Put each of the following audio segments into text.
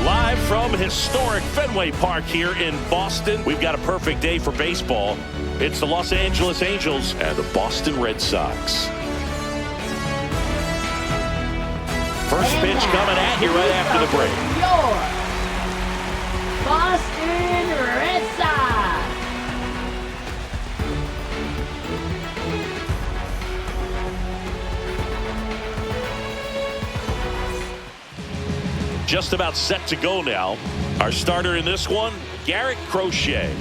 Live from historic Fenway Park here in Boston, we've got a perfect day for baseball. It's the Los Angeles Angels and the Boston Red Sox. First pitch coming at you right after the break. Your Boston Red Sox. Just about set to go now. Our starter in this one, Garrett Crochet.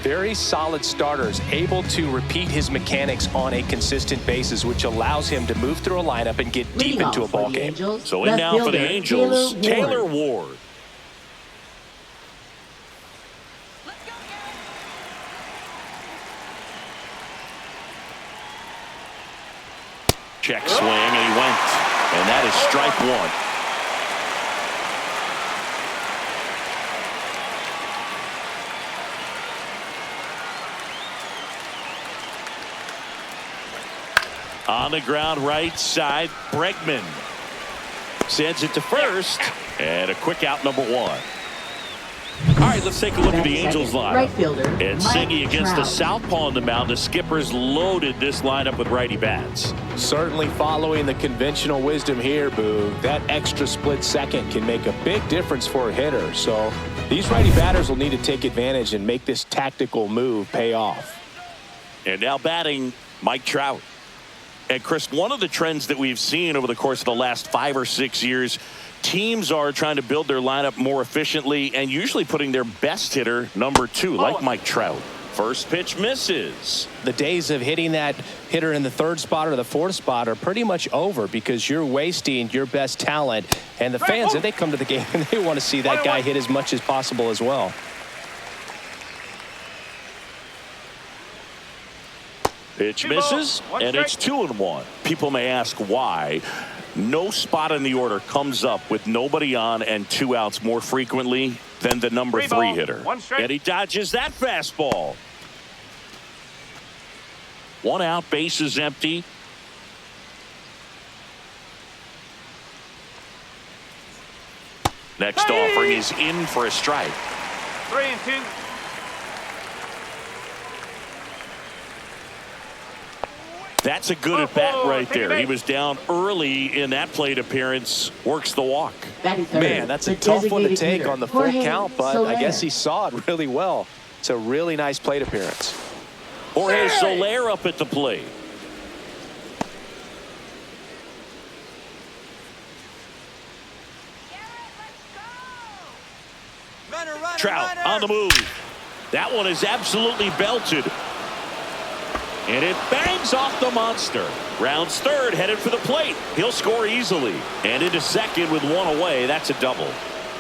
Very solid starters, able to repeat his mechanics on a consistent basis, which allows him to move through a lineup and get deep into a ball game. So in now for the Angels, Taylor Ward. Check swing, and he went. And that is strike one. On the ground right side, Bregman sends it to first, and a quick out, number one. All right, let's take a look at the Angels lineup. Right fielder, And Singy against the southpaw on the mound. The Skippers loaded this lineup with righty bats. Certainly following the conventional wisdom here, Boo. That extra split second can make a big difference for a hitter. So these righty batters will need to take advantage and make this tactical move pay off. And now batting, Mike Trout. And Chris, one of the trends that we've seen over the course of the last 5 or 6 years, teams are trying to build their lineup more efficiently and usually putting their best hitter number 2, like Mike Trout. First pitch misses. The days of hitting that hitter in the 3rd spot or the 4th spot are pretty much over because you're wasting your best talent. And the fans, if they come to the game, they want to see that guy hit as much as possible as well. Pitch misses, and it's 2-1. People may ask why. No spot in the order comes up with nobody on and 2 outs more frequently than the number 3 hitter. And he dodges that fastball. 1 out, bases empty. Next offering is in for a strike. 3-2. That's a good at bat right there. He was down early in that plate appearance. Works the walk. Man, that's a tough one to take on the full count, but I guess he saw it really well. It's a really nice plate appearance. Jorge Soler up at the plate. Trout on the move. That one is absolutely belted. And it bangs off the monster. Rounds third, headed for the plate. He'll score easily. And into second with 1 away. That's a double.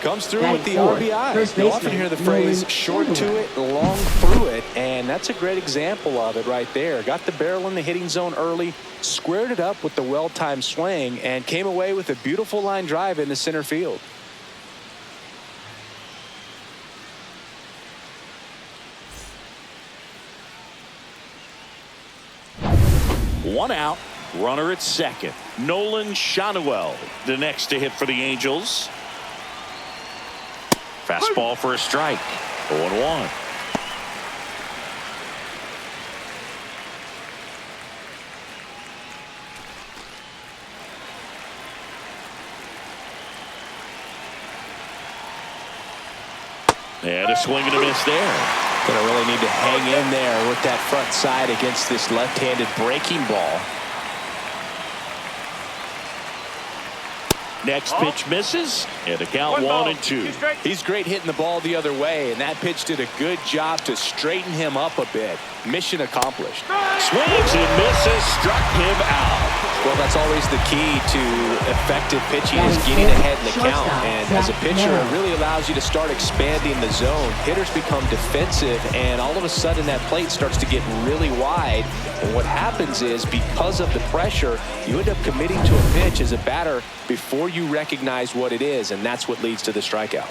Comes through with the RBI. You often hear the phrase short to it, long through it, and that's a great example of it right there. Got the barrel in the hitting zone early, squared it up with the well-timed swing, and came away with a beautiful line drive into center field. One out, runner at second. Nolan Shanuel, the next to hit for the Angels. Fastball for a strike. 0-1. And a swing and a miss there. Gonna really need to hang in there with that front side against this left-handed breaking ball. Next pitch misses, and the count 1-2. He's great hitting the ball the other way, and that pitch did a good job to straighten him up a bit. Mission accomplished. Swings and misses, struck him out. Well, that's always the key to effective pitching is getting ahead in the count. And as a pitcher, it really allows you to start expanding the zone. Hitters become defensive, and all of a sudden that plate starts to get really wide. And what happens is, because of the pressure, you end up committing to a pitch as a batter before you recognize what it is, and that's what leads to the strikeout.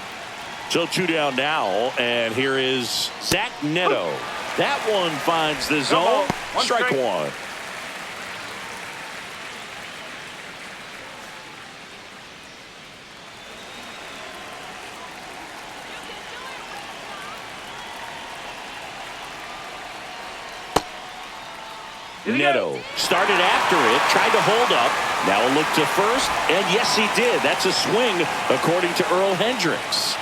So 2 down now, and here is Zach Neto. That one finds the zone. Strike 1. Neto started after it, tried to hold up. Now a look to first, and yes, he did. That's a swing, according to Earl Hendricks.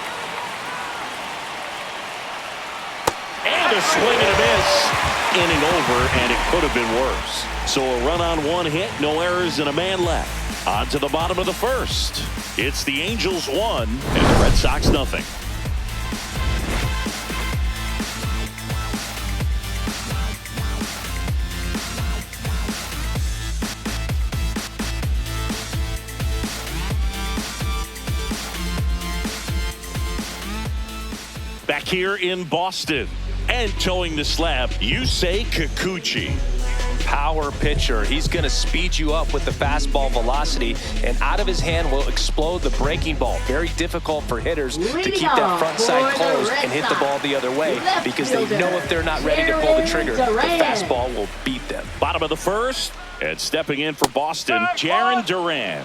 And a swing and a miss. Inning over, and it could have been worse. So a run on one hit, no errors, and a man left. On to the bottom of the first. It's the Angels 1 and the Red Sox nothing. Back here in Boston and towing the slab, Yusei Kikuchi. Power pitcher. He's going to speed you up with the fastball velocity, and out of his hand will explode the breaking ball. Very difficult for hitters to keep that front side closed and hit the ball the other way, because they know if they're not ready to pull the trigger, the fastball will beat them. Bottom of the first, and stepping in for Boston, Jarren Duran.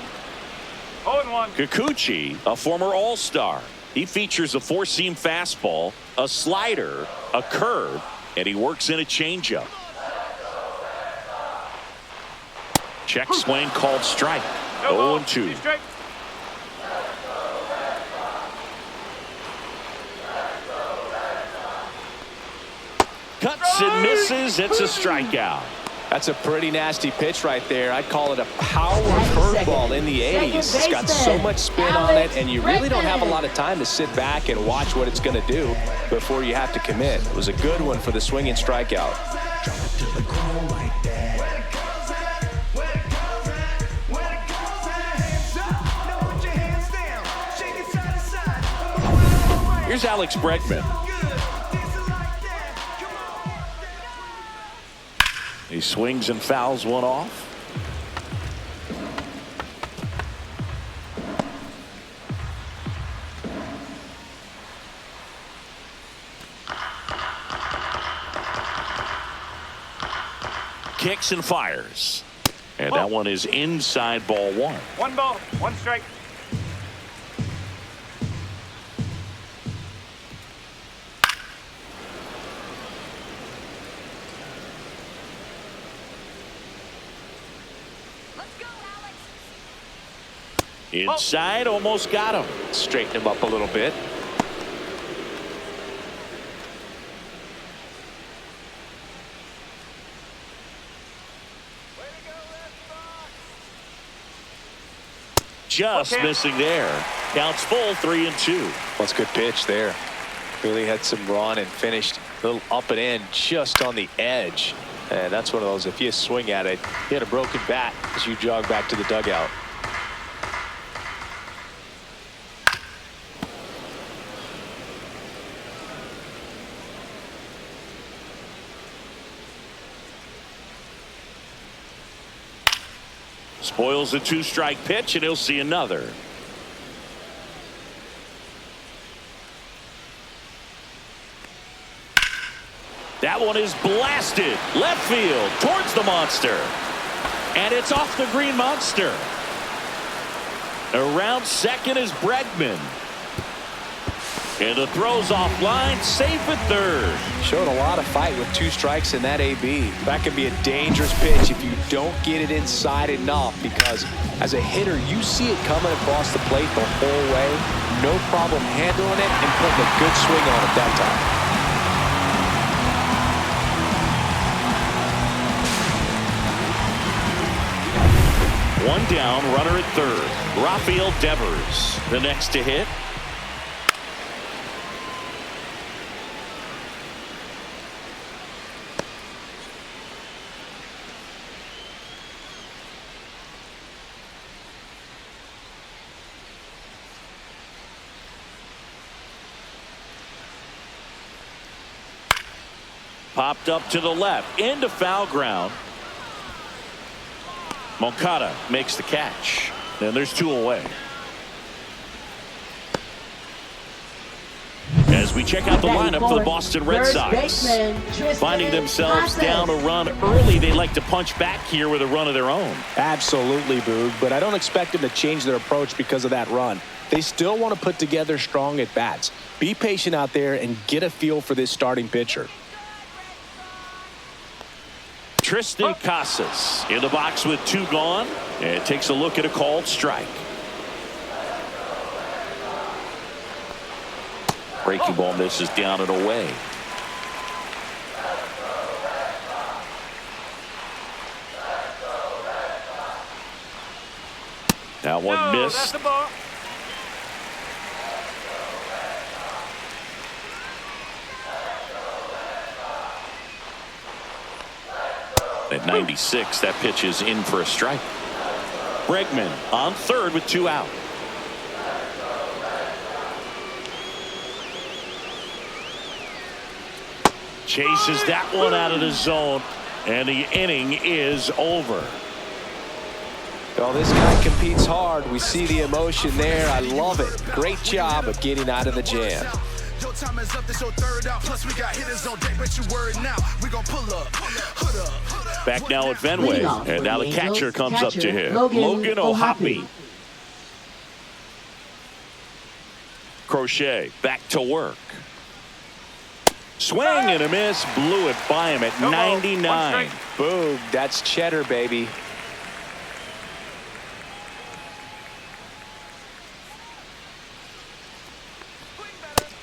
0-1. Kikuchi, a former All-Star. He features a four-seam fastball, a slider, a curve, and he works in a changeup. Check swing called strike. 0-2. Cuts and misses. It's a strikeout. That's a pretty nasty pitch right there. I'd call it a power curveball in the 80s. It's got so much spin on it, and you really don't have a lot of time to sit back and watch what it's going to do before you have to commit. It was a good one for the swinging strikeout. Here's Alex Bregman. He swings and fouls one off. Kicks and fires. And that one is inside, ball one. 1 ball, 1 strike. Inside, almost got him. Straighten him up a little bit. Just missing there. Counts full, 3-2. That's a good pitch there. Really had some run and finished a little up and in just on the edge. And that's one of those, if you swing at it, you had a broken bat as you jog back to the dugout. Spoils a 2-strike pitch, and he'll see another. That one is blasted left field towards the monster, and it's off the green monster. Around second is Bregman, and the throw's offline, safe at third. Showed a lot of fight with 2 strikes in that AB. That can be a dangerous pitch if you don't get it inside enough, because as a hitter, you see it coming across the plate the whole way. No problem handling it and putting a good swing on it that time. One down, runner at third. Rafael Devers, the next to hit. Popped up to the left, into foul ground. Moncada makes the catch, and there's 2 away. As we check out the lineup for the Boston Red Sox, finding themselves down a run early, they like to punch back here with a run of their own. Absolutely, Boog, but I don't expect them to change their approach because of that run. They still want to put together strong at-bats. Be patient out there and get a feel for this starting pitcher. Tristan Casas in the box with 2 gone, and takes a look at a called strike. Breaking ball misses down and away. That one missed. That's the ball. At 96, that pitch is in for a strike. Bregman on third with 2 out. Chases that one out of the zone, and the inning is over. Well, this guy competes hard. We see the emotion there. I love it. Great job of getting out of the jam. Your time is up, this your third out. Plus we got hitters on deck, but you worried now. We gon' pull up, hood up. Back now at Fenway, and now the catcher comes up to him. Logan O'Hoppe. Crochet back to work. Swing and a miss, blew it by him at 99. Boom, that's cheddar, baby.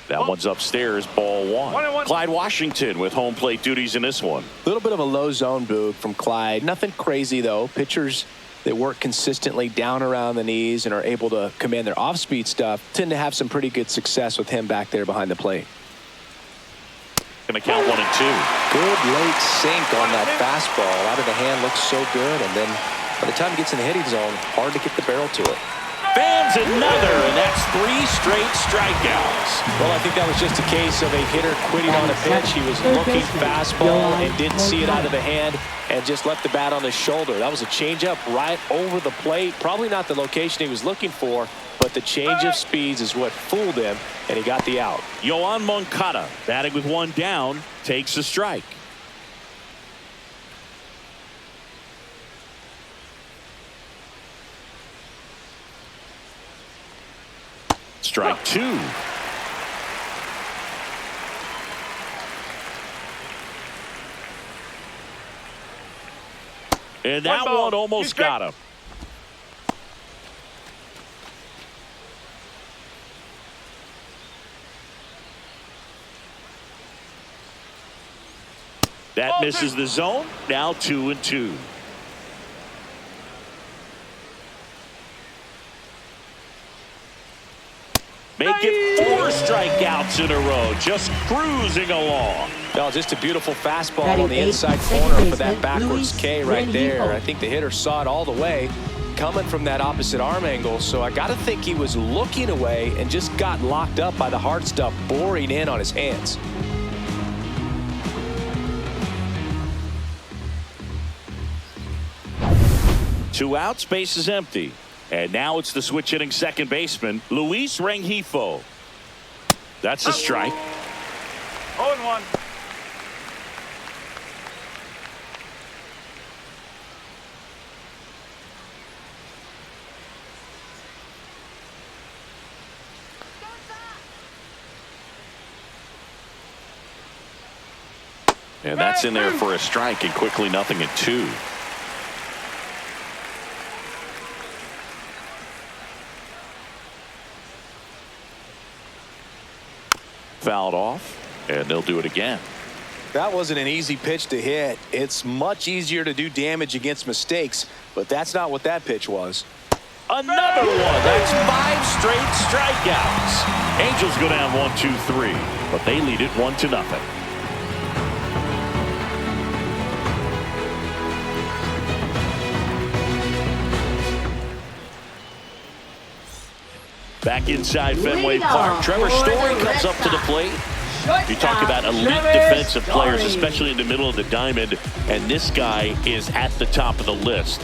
That one's upstairs, ball 1. Clyde Washington with home plate duties in this one. A little bit of a low zone, Boog, from Clyde. Nothing crazy, though. Pitchers that work consistently down around the knees and are able to command their off-speed stuff tend to have some pretty good success with him back there behind the plate. Going to count 1 and 2. Good late sink on that fastball. Out of the hand, looks so good. And then by the time he gets in the hitting zone, hard to get the barrel to it. Fans another, and that's 3 straight strikeouts. Well, I think that was just a case of a hitter quitting on a pitch. He was looking fastball and didn't see it out of the hand and just left the bat on his shoulder. That was a changeup right over the plate. Probably not the location he was looking for, but the change of speeds is what fooled him, and he got the out. Yoan Moncada, batting with 1 down, takes a strike. Strike 2. And that one almost got him. That misses the zone. Now 2 and 2. Make it 4 strikeouts in a row. Just cruising along. No, just a beautiful fastball on the inside corner for that backwards K right there. I think the hitter saw it all the way coming from that opposite arm angle. So I got to think he was looking away and just got locked up by the hard stuff boring in on his hands. Two outs, base is empty. And now it's the switch hitting second baseman, Luis Rengifo. That's a strike. 0-1. And that's in there for a strike, and quickly 0-2. Fouled off, and they'll do it again. That wasn't an easy pitch to hit. It's much easier to do damage against mistakes, but that's not what that pitch was. Another one. That's 5 straight strikeouts. Angels go down 1-2-3, but they lead it 1-0. Back inside Fenway Park, Trevor Story comes up to the plate. You talk about elite defensive players, especially in the middle of the diamond, and this guy is at the top of the list.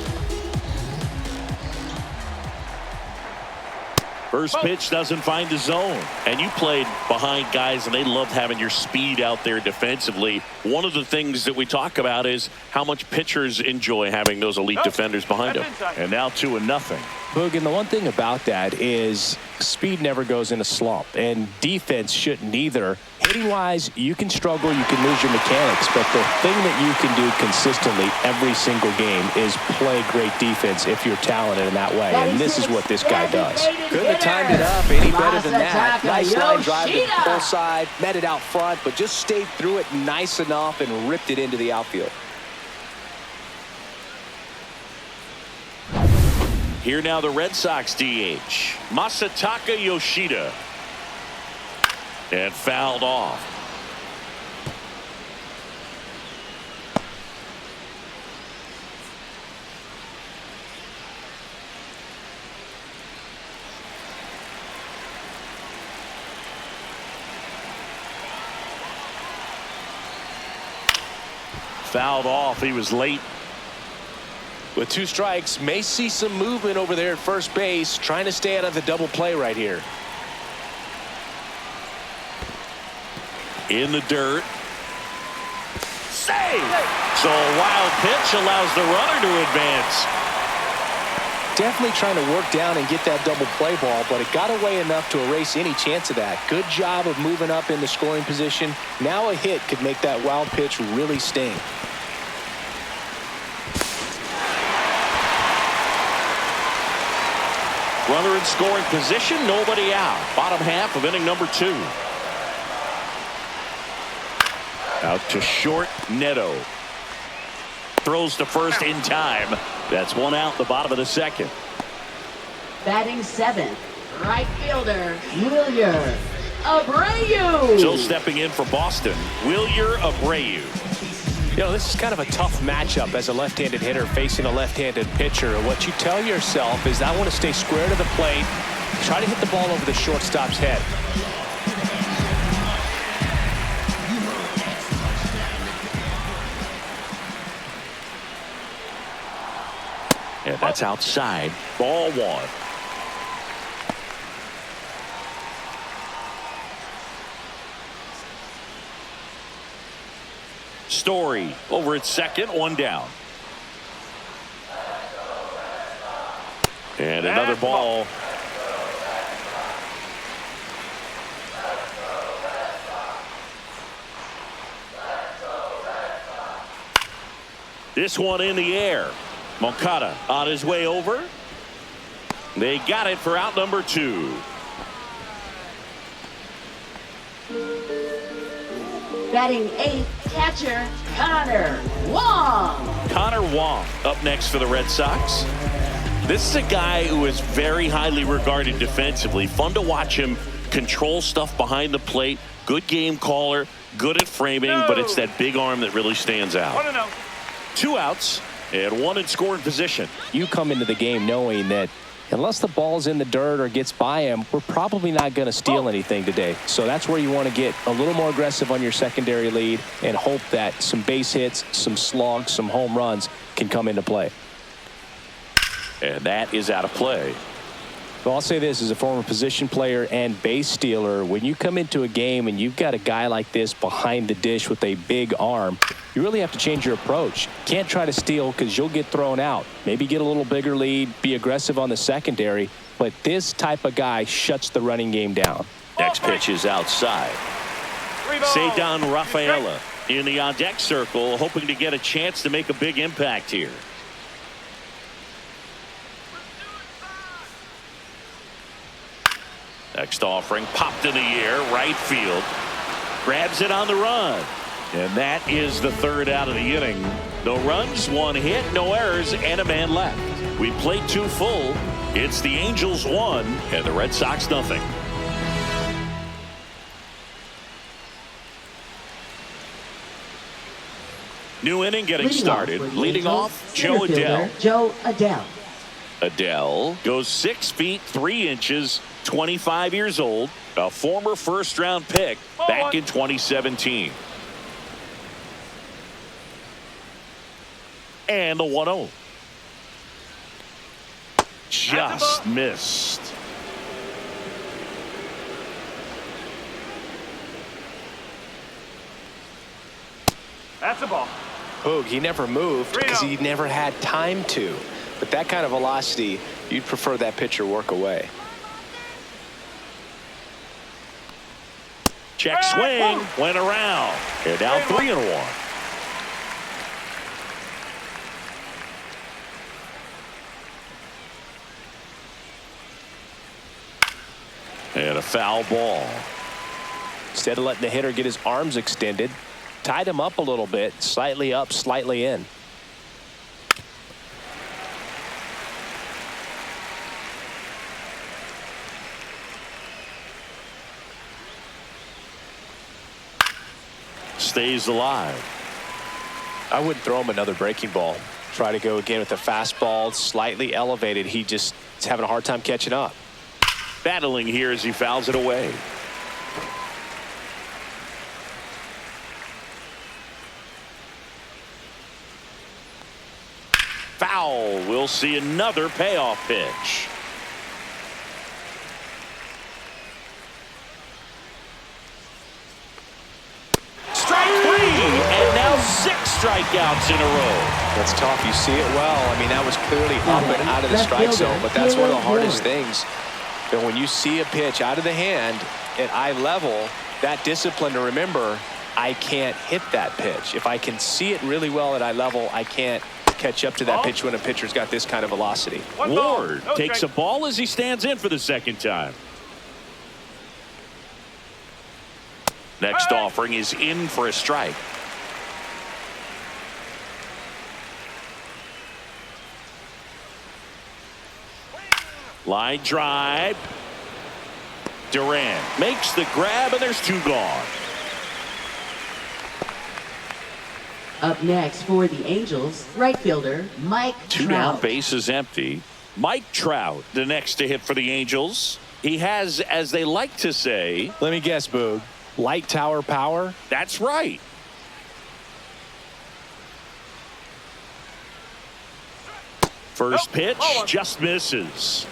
First pitch doesn't find the zone, and you played behind guys, and they loved having your speed out there defensively. One of the things that we talk about is how much pitchers enjoy having those elite defenders behind them. And now 2-0. Boog, and the one thing about that is speed never goes in a slump, and defense shouldn't either. Hitting-wise, you can struggle, you can lose your mechanics, but the thing that you can do consistently every single game is play great defense if you're talented in that way, and this is what this guy does. Couldn't have timed it up any better than that. Nice line drive to the pull side, met it out front, but just stayed through it nice enough and ripped it into the outfield. Here now the Red Sox DH, Masataka Yoshida. And fouled off. Fouled off. He was late. With 2 strikes, may see some movement over there at first base, trying to stay out of the double play right here. In the dirt. Save! So a wild pitch allows the runner to advance. Definitely trying to work down and get that double play ball, but it got away enough to erase any chance of that. Good job of moving up in the scoring position. Now a hit could make that wild pitch really sting. Runner in scoring position, nobody out. Bottom half of inning number 2. Out to short, Neto. Throws to first in time. That's 1 out, the bottom of the 2nd. Batting 7th, right fielder, Wilyer Abreu. Still stepping in for Boston, Wilyer Abreu. You know, this is kind of a tough matchup as a left-handed hitter facing a left-handed pitcher. What you tell yourself is, I want to stay square to the plate, try to hit the ball over the shortstop's head. And that's outside. Ball 1. Story over at second, 1 down. And another ball. This one in the air. Moncada on his way over. They got it for out number 2. Batting 8th, catcher Connor Wong. Connor Wong up next for the Red Sox. This is a guy who is very highly regarded defensively. Fun to watch him control stuff behind the plate. Good game caller, good at framing, but it's that big arm that really stands out. 1-0. 2 outs and 1 in scoring position. You come into the game knowing that unless the ball's in the dirt or gets by him, we're probably not going to steal anything today. So that's where you want to get a little more aggressive on your secondary lead and hope that some base hits, some slugs, some home runs can come into play. And that is out of play. Well, I'll say this as a former position player and base stealer, when you come into a game and you've got a guy like this behind the dish with a big arm, you really have to change your approach. Can't try to steal because you'll get thrown out. Maybe get a little bigger lead, be aggressive on the secondary, but this type of guy shuts the running game down. Next pitch is outside. Ceddanne Rafaela in the on-deck circle, hoping to get a chance to make a big impact here. Next offering popped in the air, right field. Grabs it on the run. And that is the 3rd out of the inning. No runs, 1 hit, no errors, and a man left. We played 2 full. It's the Angels 1 and the Red Sox nothing. New inning getting started. Leading off, Joe Adell. Joe Adell. Adell goes 6 feet 3 inches, 25 years old, a former first-round pick back in 2017. And the 1-0. Just missed. That's a ball. Boog, he never moved because he never had time to. But that kind of velocity You'd prefer that pitcher work away. Check swing, went around. They're down 3-1. And a foul ball. Instead of letting the hitter get his arms extended, tied him up a little bit, slightly up, slightly in. Stays alive. I wouldn't throw him another breaking ball. Try to go again with the fastball, slightly elevated. He just is having a hard time catching up. Battling here as he fouls it away. Foul. We'll see another payoff pitch. Strike 3, and now 6 strikeouts in a row. That's tough. You see it well. I mean, that was clearly up and out of the strike zone, but that's one of the hardest things. And when you see a pitch out of the hand at eye level, that discipline to remember, I can't hit that pitch. If I can see it really well at eye level, I can't catch up to that pitch when a pitcher's got this kind of velocity. Ward takes a ball as he stands in for the second time. Next offering is in for a strike. Line drive. Durant makes the grab, and there's 2 gone. Up next for the Angels, right fielder Mike 2 Trout. down, bases empty. Mike Trout, the next to hit for the Angels. He has, as they like to say, Let me guess, Boog. Light tower power? that's right. First pitch just misses.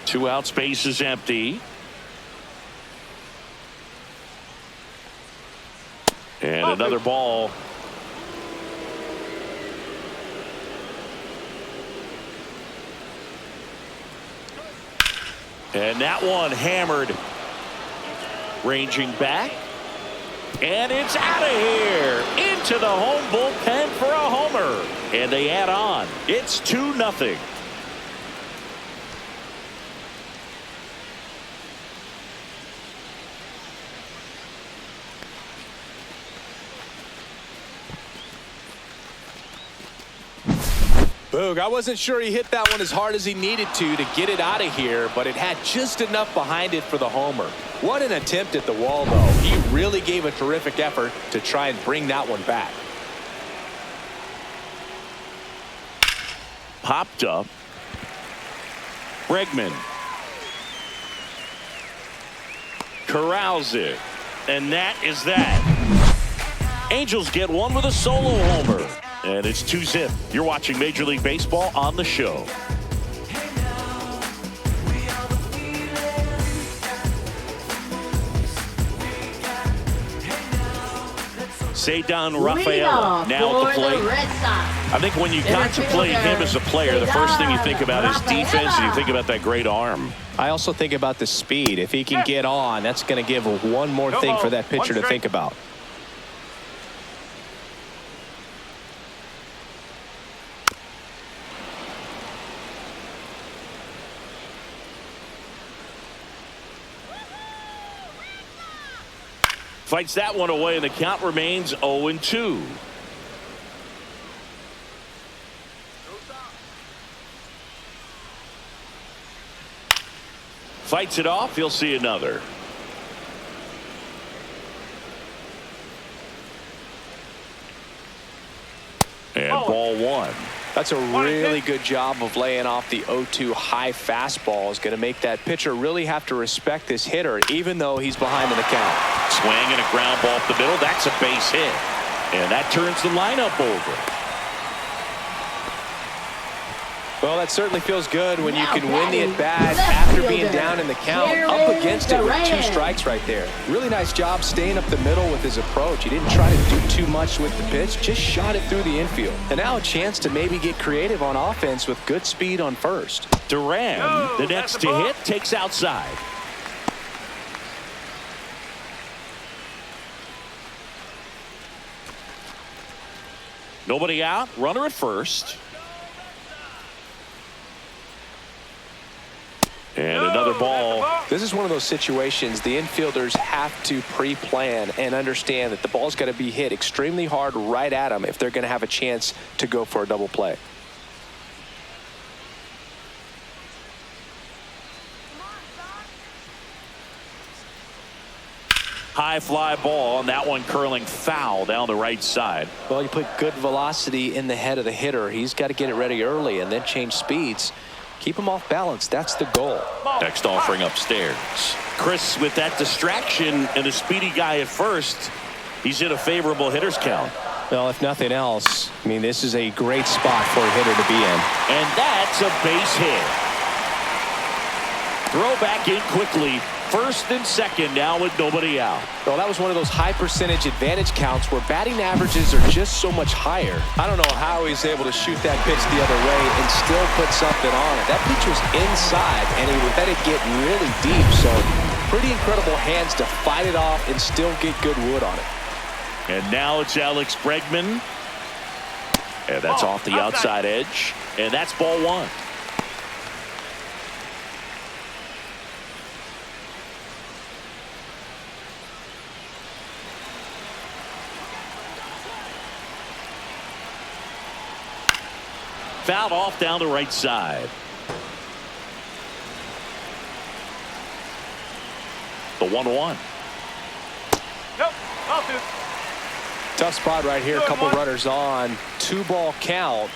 2 outs, bases empty. And another ball. And that one hammered. Ranging back. And it's out of here. Into the home bullpen for a homer. And they add on. It's 2-0. Boog, I wasn't sure he hit that one as hard as he needed to get it out of here, but it had just enough behind it for the homer. What an attempt at the wall, though. He really gave a terrific effort to try and bring that one back. Popped up. Bregman corrals it, and that is that. Angels get one with a solo homer, and it's 2-0. You're watching Major League Baseball on the show. Cedar Rafaela now at the plate. I think when you contemplate him as a player, the first thing you think about is defense, and you think about that great arm. I also think about the speed. If he can get on, that's going to give one more thing for that pitcher to think about. Fights that one away, and the count remains 0-2. Fights it off. He'll see another. And ball 1. That's a really good job of laying off the 0-2 high fastball. Is going to make that pitcher really have to respect this hitter, even though he's behind in the count. Swing and a ground ball up the middle. That's a base hit. And that turns the lineup over. Well, that certainly feels good when you can win the at-bat after being down in the count, up against it with 2 strikes right there. Really nice job staying up the middle with his approach. He didn't try to do too much with the pitch, just shot it through the infield. And now a chance to maybe get creative on offense with good speed on first. Duran, the next to hit, takes outside. Nobody out, runner at first. And another ball. This is one of those situations the infielders have to pre-plan and understand that the ball's got to be hit extremely hard right at them if they're going to have a chance to go for a double play. High fly ball, and that one curling foul down the right side. Well, you put good velocity in the head of the hitter. He's got to get it ready early and then change speeds. Keep him off balance. That's the goal. Next offering upstairs. Chris, with that distraction and a speedy guy at first, he's in a favorable hitter's count. Well, if nothing else, I mean, this is a great spot for a hitter to be in. And that's a base hit. Throw back in quickly. First and second now with nobody out. Well, that was one of those high percentage advantage counts where batting averages are just so much higher. I don't know how he's able to shoot that pitch the other way and still put something on it. That pitch was inside, and he let it get really deep. So pretty incredible hands to fight it off and still get good wood on it. And now it's Alex Bregman. And that's off the outside edge. And that's ball 1. Fouled off down the right side. The 1-1. Nope, I'll do. Tough spot right here. A couple runners on. 2-ball count.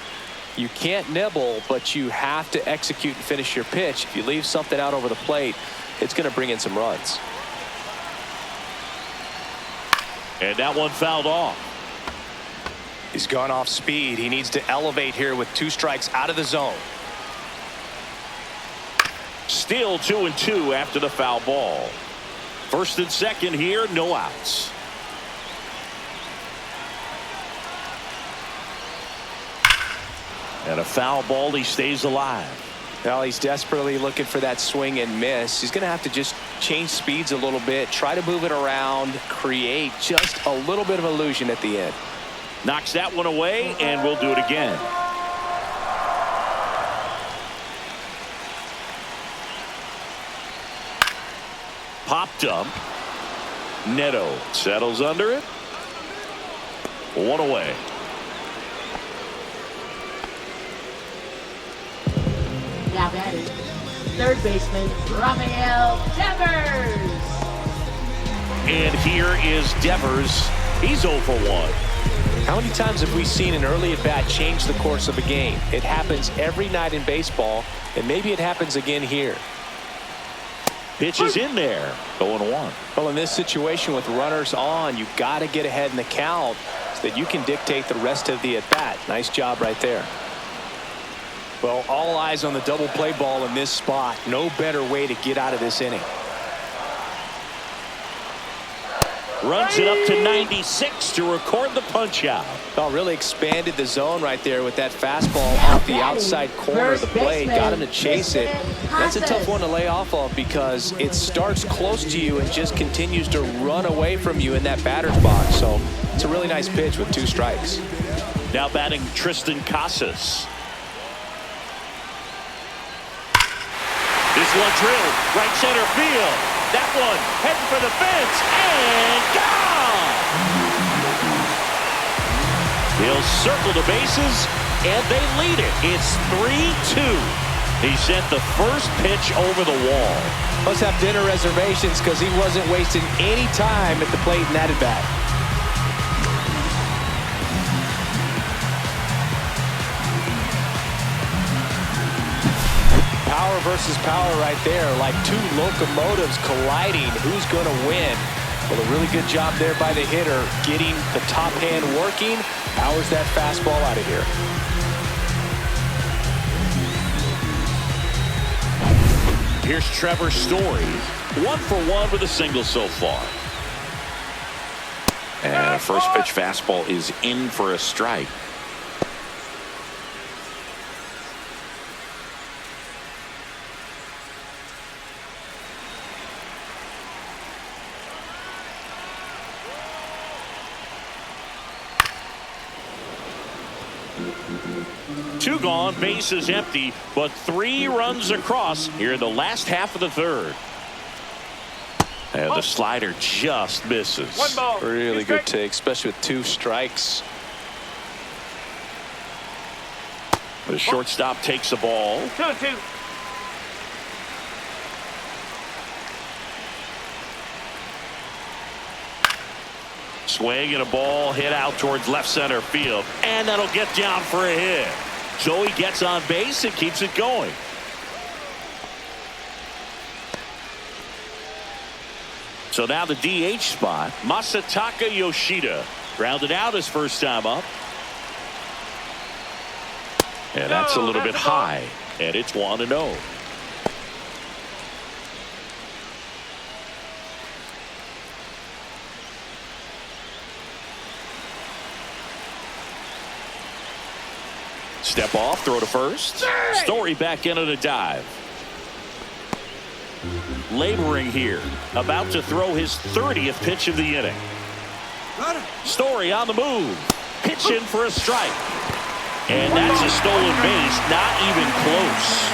You can't nibble, but you have to execute and finish your pitch. If you leave something out over the plate, it's going to bring in some runs. And that one fouled off. He's gone off speed. He needs to elevate here with 2 strikes out of the zone. Still 2-2 after the foul ball. First and second here, no outs. And a foul ball, he stays alive. Well, he's desperately looking for that swing and miss. He's going to have to just change speeds a little bit, try to move it around, create just a little bit of illusion at the end. Knocks that one away, and we'll do it again. Popped up. Neto settles under it. 1 away. Now batting, third baseman Rafael Devers. And here is Devers. He's 0 for 1. How many times have we seen an early at-bat change the course of a game? It happens every night in baseball, and maybe it happens again here. Pitch is in there. 0-1. Well, in this situation with runners on, you've got to get ahead in the count so that you can dictate the rest of the at-bat. Nice job right there. Well, all eyes on the double play ball in this spot. No better way to get out of this inning. Runs it up to 96 to record the punch out. Oh, really expanded the zone right there with that fastball off the outside corner of the plate. Got him to chase it. That's a tough one to lay off of because it starts close to you and just continues to run away from you in that batter's box. So it's a really nice pitch with 2 strikes. Now batting Tristan Casas. This one drilled right center field. That one heading for the fence and gone. He'll circle the bases and they lead it. It's 3-2. He sent the first pitch over the wall. Must have dinner reservations because he wasn't wasting any time at the plate in that at bat. Power versus power right there, like 2 locomotives colliding. Who's going to win? Well, a really good job there by the hitter, getting the top hand working. Powers that fastball out of here. Here's Trevor Story. 1 for 1 with a single so far. And first pitch fastball is in for a strike. Two gone, bases empty, but 3 runs across here in the last half of the third. And the slider just misses. 1 ball. Really good take, especially with 2 strikes. The shortstop takes the ball. 2-2. Swing and a ball hit out towards left center field. And that'll get down for a hit. So he gets on base and keeps it going. So now the DH spot, Masataka Yoshida. Grounded out his first time up. And that's a little bit high. And it's 1-0. Step off, throw to first. Story back in at a dive. Laboring here. About to throw his 30th pitch of the inning. Story on the move. Pitch in for a strike. And that's a stolen base. Not even close.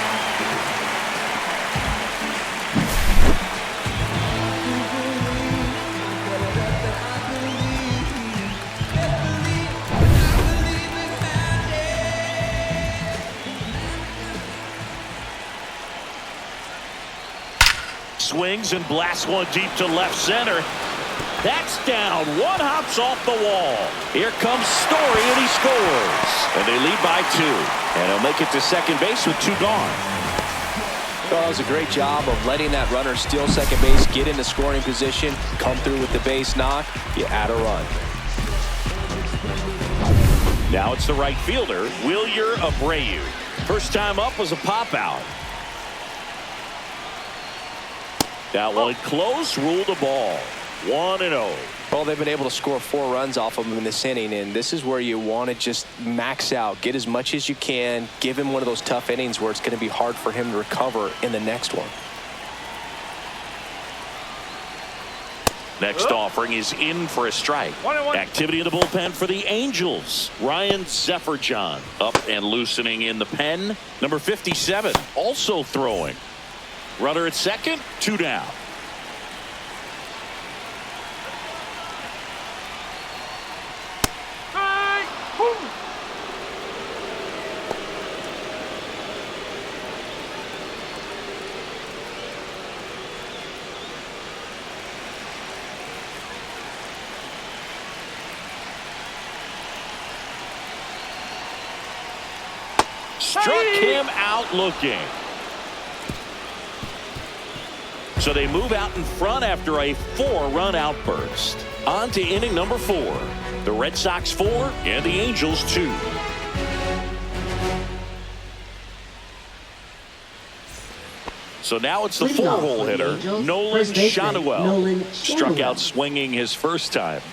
Swings and blasts one deep to left center. That's down. One hops off the wall. Here comes Story, and he scores. And they lead by 2. And he'll make it to second base with 2 gone. Well, that was a great job of letting that runner steal second base, get into scoring position, come through with the base knock. You add a run. Now it's the right fielder, Wilyer Abreu. First time up was a pop out. That one close, ruled the ball. 1-0. Well, they've been able to score 4 runs off of him in this inning, and this is where you want to just max out, get as much as you can, give him one of those tough innings where it's going to be hard for him to recover in the next one. Next offering is in for a strike. 1-1. Activity in the bullpen for the Angels. Ryan Zefferjohn up and loosening in the pen. Number 57 also throwing. Runner at second, 2 down. Struck him out looking. So they move out in front after a 4-run outburst. On to inning number 4. The Red Sox 4 and the Angels 2. So now it's the 4-hole hitter, Nolan Schanuel. Struck out swinging his first time.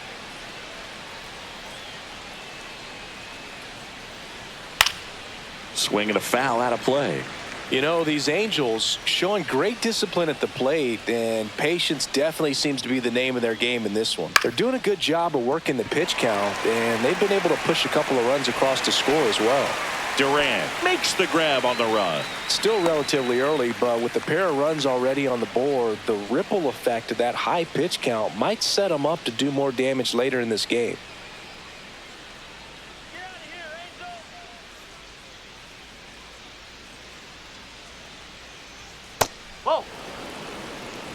Swing and a foul out of play. You know, these Angels showing great discipline at the plate, and patience definitely seems to be the name of their game in this one. They're doing a good job of working the pitch count, and they've been able to push a couple of runs across to score as well. Durant makes the grab on the run. Still relatively early, but with the pair of runs already on the board, the ripple effect of that high pitch count might set them up to do more damage later in this game. Whoa.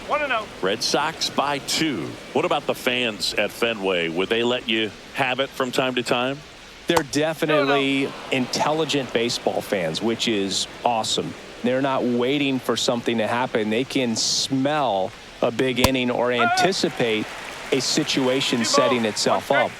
1-0. Red Sox by 2. What about the fans at Fenway? Would they let you have it from time to time? They're definitely intelligent baseball fans, which is awesome. They're not waiting for something to happen. They can smell a big inning or anticipate a situation setting itself up.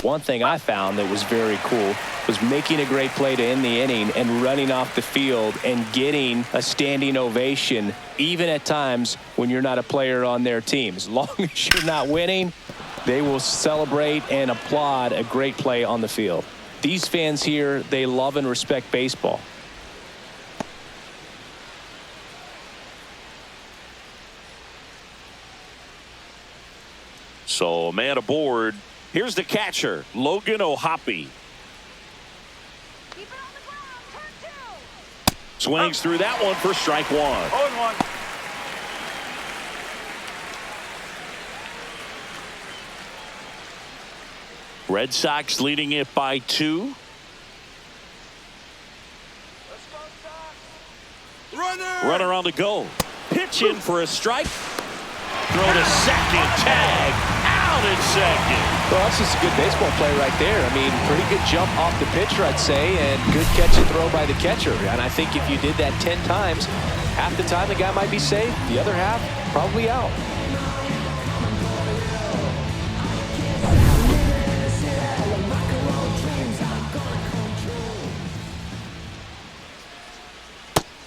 One thing I found that was very cool was making a great play to end the inning and running off the field and getting a standing ovation, even at times when you're not a player on their team. As long as you're not winning, they will celebrate and applaud a great play on the field. These fans here, they love and respect baseball. So a man aboard. Here's the catcher, Logan O'Hoppe. Swings through that one for strike one. 0-1. Red Sox leading it by 2. Runner on the go. Pitch in for a strike. Throw to second. Tag. Out at second. Well, that's just a good baseball play right there. I mean, pretty good jump off the pitcher, I'd say, and good catch and throw by the catcher. And I think if you did that 10 times, half the time the guy might be safe. The other half, probably out.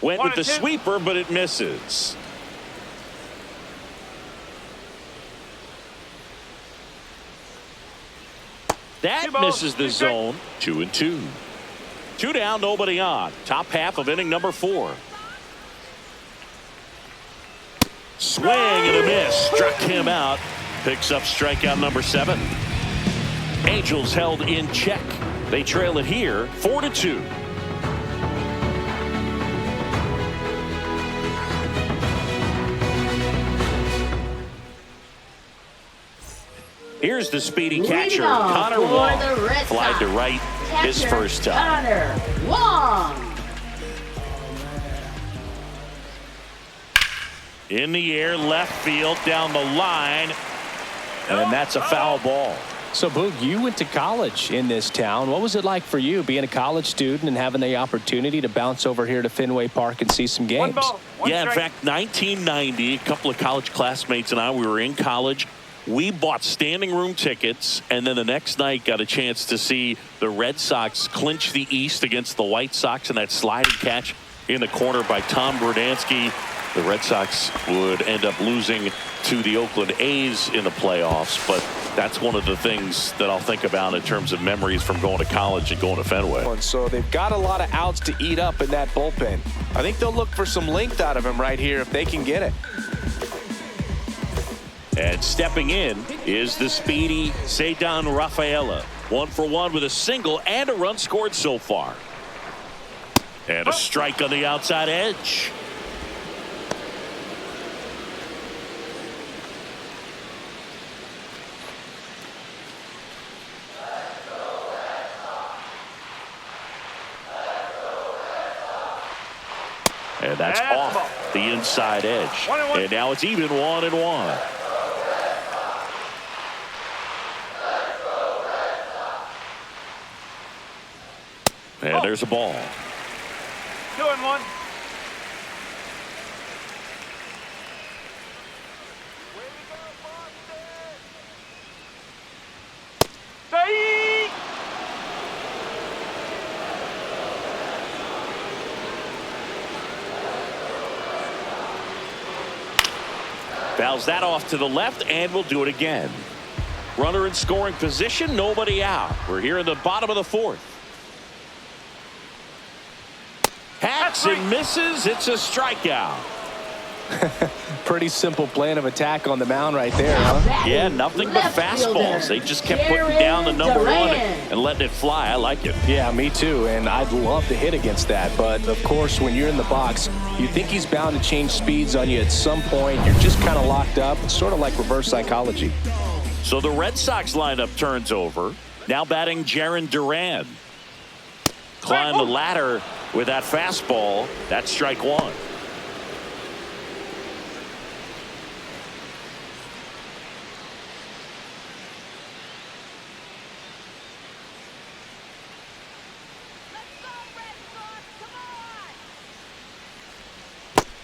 Went with the sweeper, but it misses. That misses the zone. 2-2. 2 down, nobody on. Top half of inning number 4. Swing and a miss. Struck him out. Picks up strikeout number 7. Angels held in check. They trail it here 4-2. Here's the speedy catcher, Connor Wong. Flied to right his first time. Connor Wong. In the air, left field, down the line. And that's a foul ball. So, Boog, you went to college in this town. What was it like for you being a college student and having the opportunity to bounce over here to Fenway Park and see some games? Yeah, in fact, 1990, a couple of college classmates and I, we were in college. We bought standing room tickets, and then the next night got a chance to see the Red Sox clinch the East against the White Sox in that sliding catch in the corner by Tom Verdansky. The Red Sox would end up losing to the Oakland A's in the playoffs, but that's one of the things that I'll think about in terms of memories from going to college and going to Fenway. So they've got a lot of outs to eat up in that bullpen. I think they'll look for some length out of him right here if they can get it. And stepping in is the speedy Ceddanne Rafaela. 1 for 1 with a single and a run scored so far. And a strike on the outside edge. And that's off the inside edge. And now it's even 1-1. And there's a ball. 2-1. Fouls that off to the left, and we'll do it again. Runner in scoring position, nobody out. We're here in the bottom of the 4th. Hacks and misses. It's a strikeout. Pretty simple plan of attack on the mound right there, huh? Yeah, nothing but fastballs. They just kept putting down the number 1 and letting it fly. I like it. Yeah, me too, and I'd love to hit against that. But, of course, when you're in the box, you think he's bound to change speeds on you at some point. You're just kind of locked up. It's sort of like reverse psychology. So the Red Sox lineup turns over. Now batting Jarren Duran. Climb the ladder with that fastball. That's strike 1.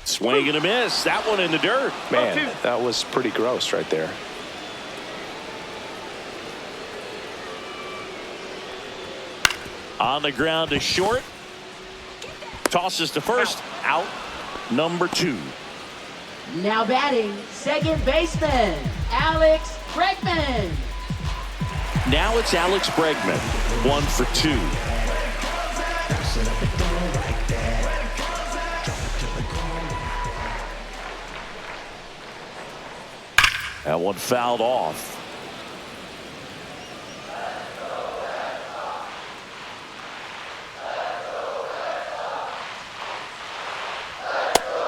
Swing and a miss. That one in the dirt. Man, that was pretty gross right there. On the ground to short. Tosses to first. Out number 2. Now batting, second baseman, Alex Bregman. Now it's Alex Bregman. 1 for 2. That one fouled off.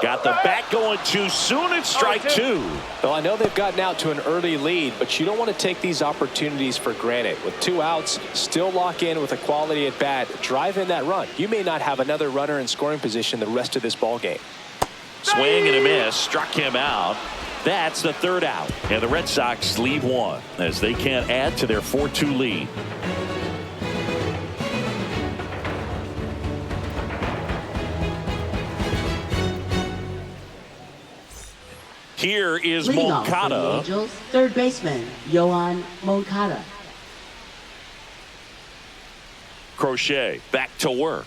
Got the bat going too soon. It's strike 2. Well, I know they've gotten out to an early lead, but you don't want to take these opportunities for granted. With 2 outs, still lock in with a quality at bat, drive in that run. You may not have another runner in scoring position the rest of this ball game. Swing and a miss, struck him out. That's the 3rd out, and the Red Sox leave 1 as they can't add to their 4-2 lead. Here is Leading off for the Moncada. Angels, third baseman, Yohan Moncada. Crochet back to work.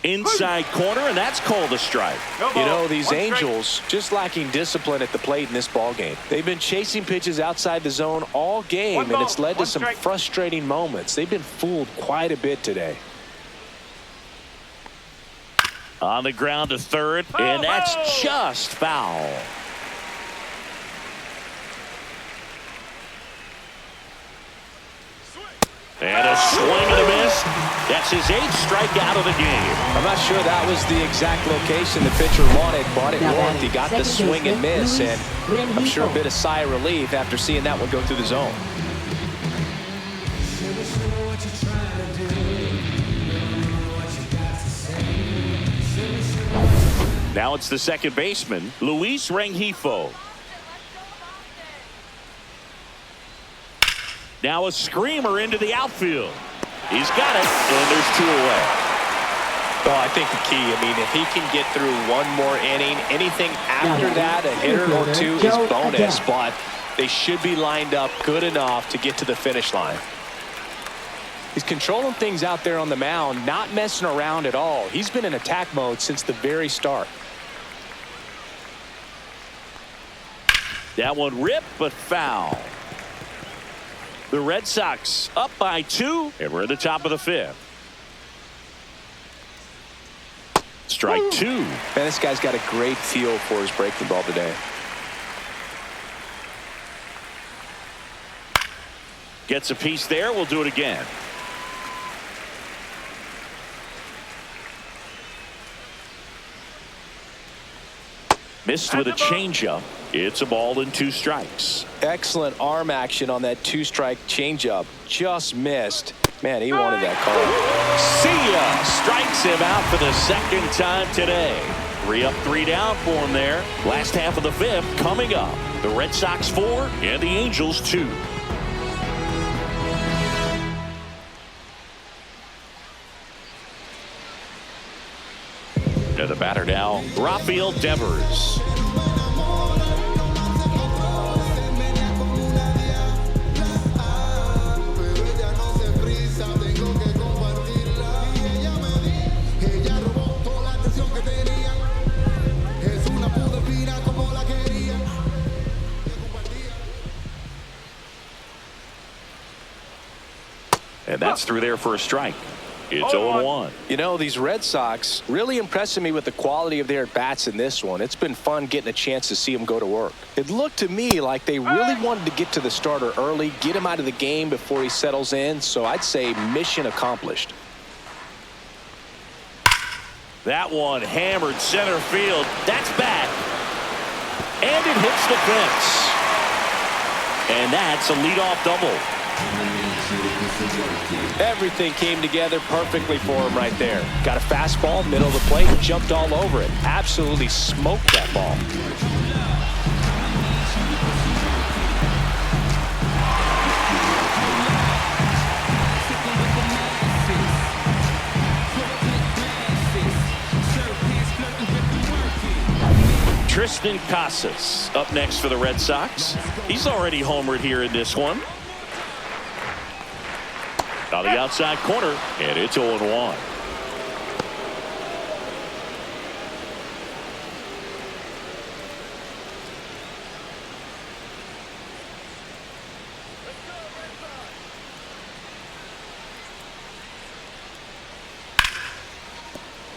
Inside corner, and that's called a strike. You know, these Angels just lacking discipline at the plate in this ball game. They've been chasing pitches outside the zone all game, and it's led to some frustrating moments. They've been fooled quite a bit today. On the ground to third, and that's just foul. And a swing and a miss. That's his 8th strikeout of the game. I'm not sure that was the exact location the pitcher wanted, but it worked. He got the swing and miss, and I'm sure a bit of sigh of relief after seeing that one go through the zone. Now it's the second baseman, Luis Rengifo. Now a screamer into the outfield. He's got it, and there's 2 away. Well, I think the key, I mean, if he can get through one more inning, anything after that, a hitter or 2 is bonus, but they should be lined up good enough to get to the finish line. He's controlling things out there on the mound, not messing around at all. He's been in attack mode since the very start. That one ripped, but foul. The Red Sox up by 2, and we're at the top of the 5th. Strike 2. Man, this guy's got a great feel for his breaking ball today. Gets a piece there. We'll do it again. Missed with a changeup. It's a ball and 2 strikes. Excellent arm action on that 2-strike changeup. Just missed. Man, he wanted that call. See ya! Strikes him out for the 2nd time today. 3 up, 3 down for him there. Last half of the 5th coming up. The Red Sox 4 and the Angels 2. And the batter now, Rafael Devers. And that's through there for a strike. It's 0-1. You know, these Red Sox really impressing me with the quality of their at-bats in this one. It's been fun getting a chance to see them go to work. It looked to me like they really wanted to get to the starter early, get him out of the game before he settles in. So I'd say mission accomplished. That one hammered center field. That's back. And it hits the fence. And that's a leadoff double. Everything came together perfectly for him right there. Got a fastball, middle of the plate, jumped all over it. Absolutely smoked that ball. Tristan Casas up next for the Red Sox. He's already homered here in this one. On the outside corner, and it's 0-1.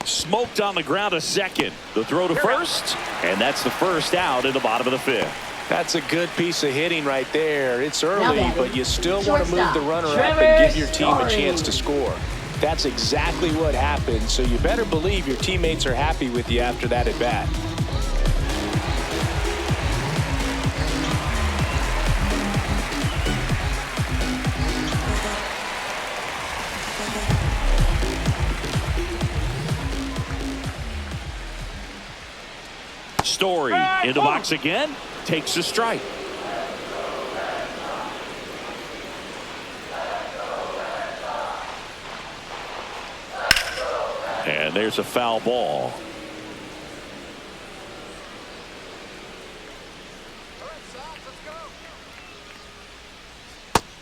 Smoked on the ground a second. The throw to first, and that's the first out in the bottom of the fifth. That's a good piece of hitting right there. It's early, but you still want to move the runner up Trevor and give your team a Story. chance to score. That's exactly what happened, so you better believe your teammates are happy with you after that at bat. Story in the box again, takes a strike. And there's a foul ball.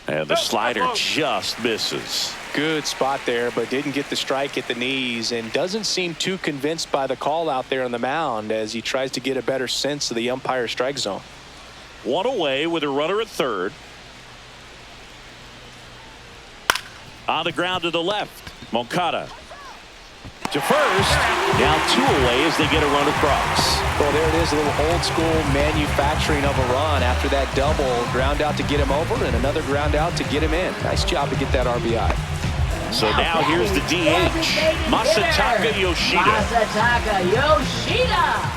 And the slider just misses. Good spot there, but didn't get the strike at the knees, and doesn't seem too convinced by the call out there on the mound as he tries to get a better sense of the umpire strike zone. One away with a runner at third. On the ground to the left. Moncada to first. Now 2 away as they get a run across. Well, there it is, a little old school manufacturing of a run after that double. Ground out to get him over and another ground out to get him in. Nice job to get that RBI. So now here's the DH, Masataka Yoshida. Masataka Yoshida.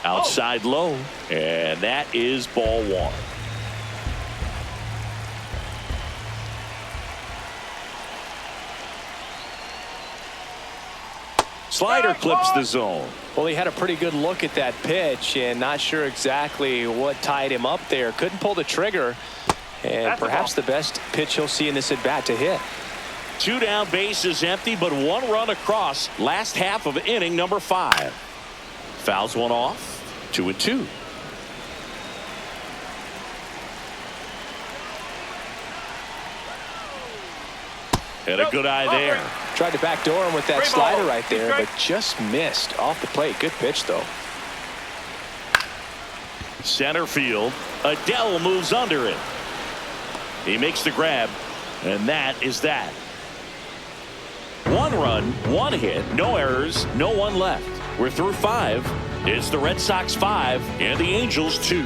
Outside low, and that is ball 1. Slider clips the zone. Well, he had a pretty good look at that pitch and not sure exactly what tied him up there. Couldn't pull the trigger, and perhaps the best pitch he'll see in this at bat to hit. 2 down, base is empty, but 1 run across. Last half of inning number 5. Fouls one off. 2-2. And a good eye there. Tried to backdoor him with that slider right there, but just missed off the plate. Good pitch, though. Center field. Adele moves under it. He makes the grab, and that is that. 1 run, 1 hit, no errors, no one left. We're through 5. It's the Red Sox 5 and the Angels 2.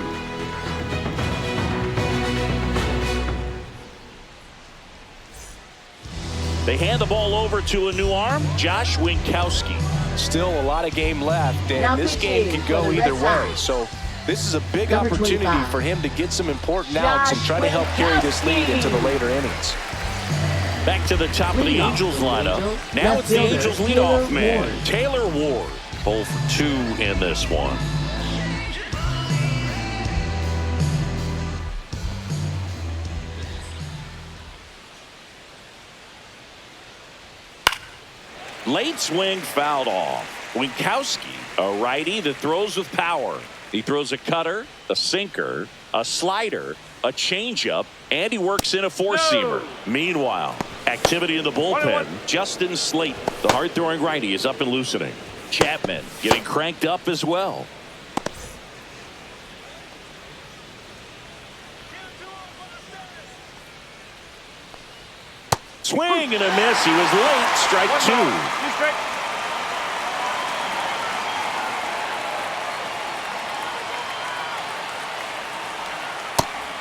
They hand the ball over to a new arm, Josh Winkowski. Still a lot of game left, and Now this game pitching could go for the either Red way. Sox. So this is a big Number opportunity 25. for him to get some important outs and try to help carry this lead into the later innings. Back to the top of the Leadoff Angels for the lineup. Angels. Now Left it's the fielder, Angels Taylor leadoff man, Ward. Taylor Ward. 0 for 2 in this one. Late swing fouled off. Winkowski, a righty that throws with power. He throws a cutter, a sinker, a slider, a changeup, and he works in a four-seamer. Meanwhile, activity in the bullpen. Justin Slate, the hard-throwing righty, is up and loosening. Chapman getting cranked up as well. Swing and a miss. He was late. Strike 2.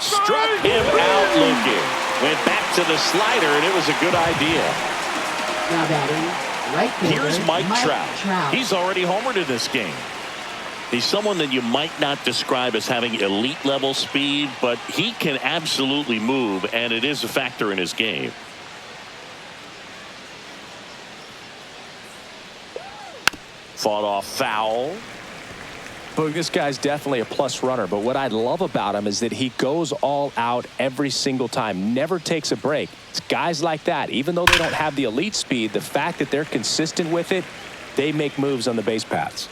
Struck him out looking. Went back to the slider, and it was a good idea. Now batting, right fielder, Here's Mike Trout. He's already homered in this game. He's someone that you might not describe as having elite level speed, but he can absolutely move, and it is a factor in his game. Fought off foul. But this guy's definitely a plus runner, but what I love about him is that he goes all out every single time, never takes a break. It's guys like that, even though they don't have the elite speed, the fact that they're consistent with it, they make moves on the base paths.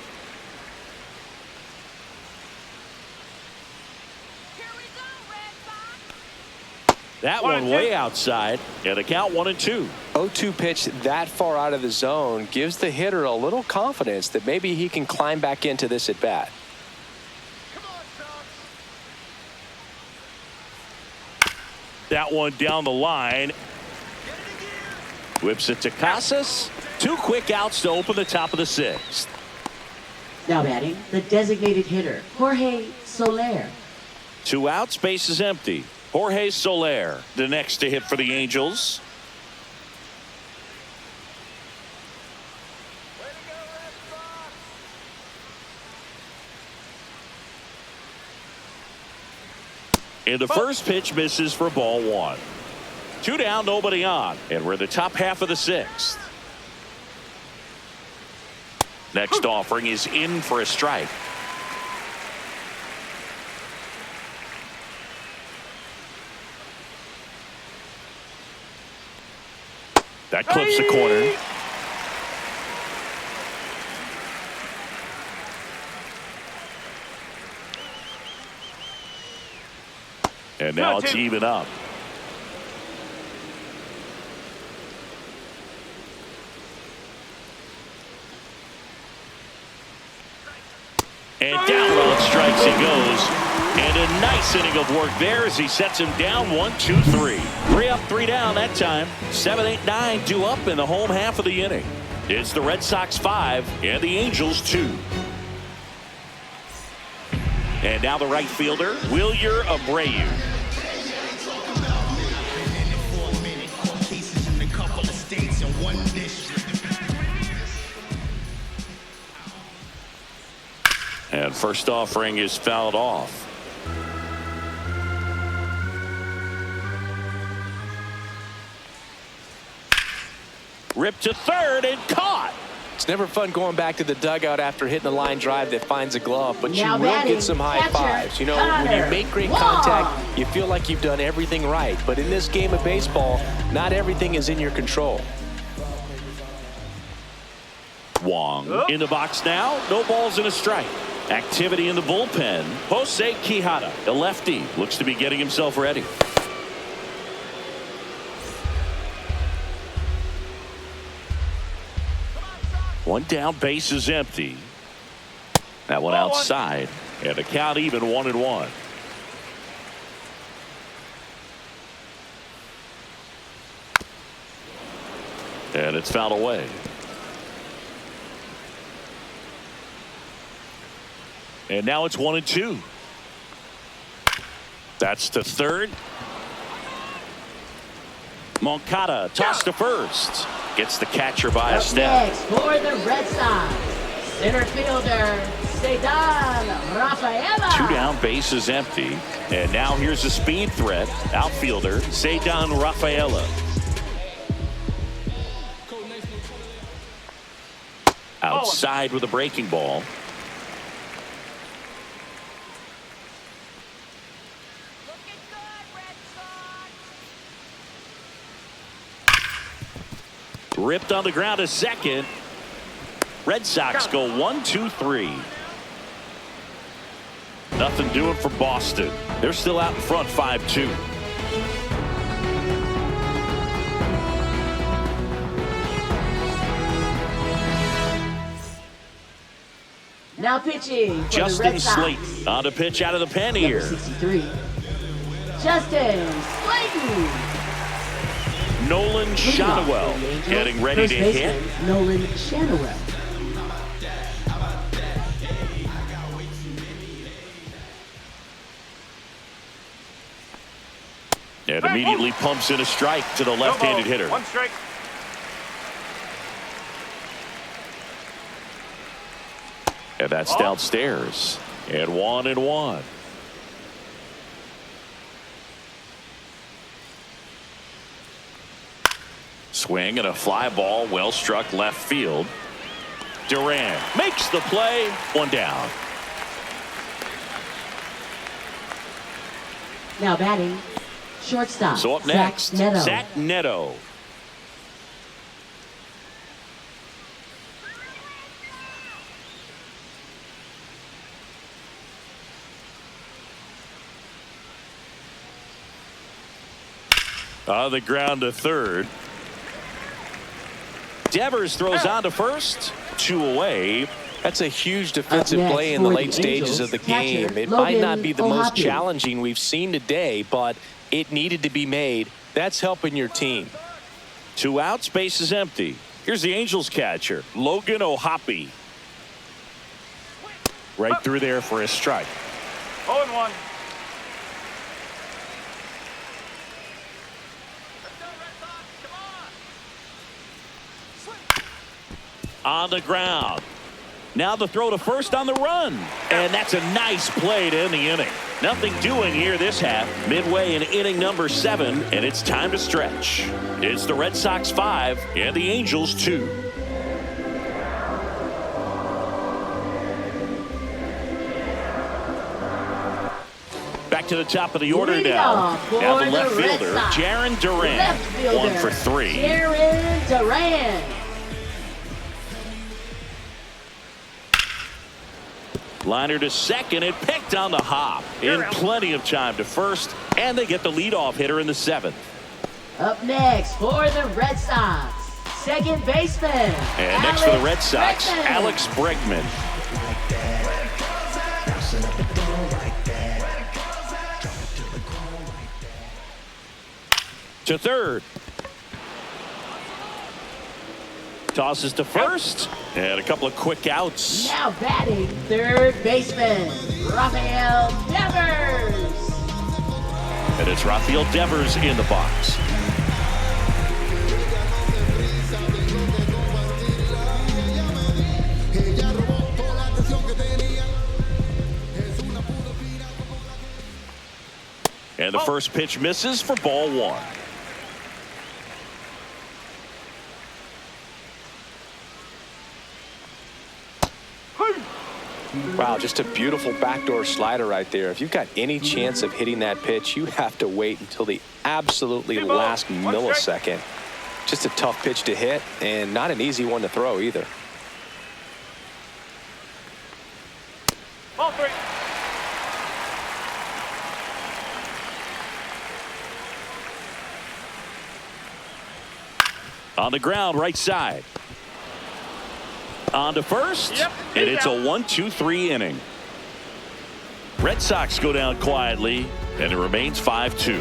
That one way outside, and a count 1-2. 0-2 pitch that far out of the zone gives the hitter a little confidence that maybe he can climb back into this at bat. That one down the line. Whips it to Casas. 2 quick outs to open the top of the 6th. Now batting, the designated hitter, Jorge Soler. 2 outs, base is empty. Jorge Soler, the next to hit for the Angels. And the first pitch misses for ball 1. 2 down, nobody on. And we're in the top half of the 6th. Next offering is in for a strike. That clips the corner. And now it's even up. And down on strikes he goes. And a nice inning of work there as he sets him down 1, 2, 3. 3 up, 3 down that time. 7, 8, 9 due up in the home half of the inning. It's the Red Sox 5 and the Angels 2. And now the right fielder, Wilyer Abreu. And first offering is fouled off. Ripped to third and caught. It's never fun going back to the dugout after hitting a line drive that finds a glove, but Now you will batting, get some high catcher, fives. You know, when you make great contact, you feel like you've done everything right. But in this game of baseball, not everything is in your control. Wong in the box now. No balls and a strike. Activity in the bullpen. Jose Quijada, the lefty, looks to be getting himself ready. One down, base is empty. That one outside, and the count even 1-1. And it's fouled away. And now it's 1-2. That's to third. Moncada tossed to first. Gets the catcher by a step. Next for the Red Sox, center fielder, Cedar Rafaela. 2 down, base is empty. And now here's the speed threat. Outfielder, Cedar Rafaela. Outside with a breaking ball. Ripped on the ground to second. Red Sox go 1, 2, 3. Nothing doing for Boston. They're still out in front 5-2. Now pitching for Justin the Red Sox. Slayton on to pitch out of the pen Number here. 63, Justin Slayton. Nolan Shadowell getting ready First to baseman, hit. Nolan Shadowell. And immediately pumps in a strike to the left-handed hitter. 1 strike. And that's downstairs. And 1-1. Swing and a fly ball, well struck left field. Duran makes the play. 1 down. Now batting, shortstop. So up Zach next, Neto. Zach Neto. On the ground to third. Devers throws on to first. 2 away. That's a huge defensive play in the late stages of the game. It might not be the most challenging we've seen today, but it needed to be made. That's helping your team. 2 outs, base is empty. Here's the Angels catcher, Logan O'Hoppe. Right through there for a strike. 0-1. On the ground. Now the throw to first on the run. And that's a nice play to end the inning. Nothing doing here this half. Midway in inning number 7, and it's time to stretch. It's the Red Sox 5 and the Angels 2. Back to the top of the order now. Now the left fielder, Jarren Duran. 1 for 3. Jarren Duran. Liner to second and picked on the hop. In plenty of time to first, and they get the leadoff hitter in the 7th. Up next for the Red Sox, second baseman. And next for the Red Sox, Alex Bregman. To third. Tosses to first, and a couple of quick outs. Now batting third baseman, Rafael Devers. And it's Rafael Devers in the box. And the first pitch misses for ball 1. Wow, just a beautiful backdoor slider right there. If you've got any chance of hitting that pitch, you have to wait until the absolutely last millisecond. Just a tough pitch to hit, and not an easy one to throw either. Ball 3. On the ground, right side. On to first, and it's a 1-2-3 inning. Red Sox go down quietly, and it remains 5-2.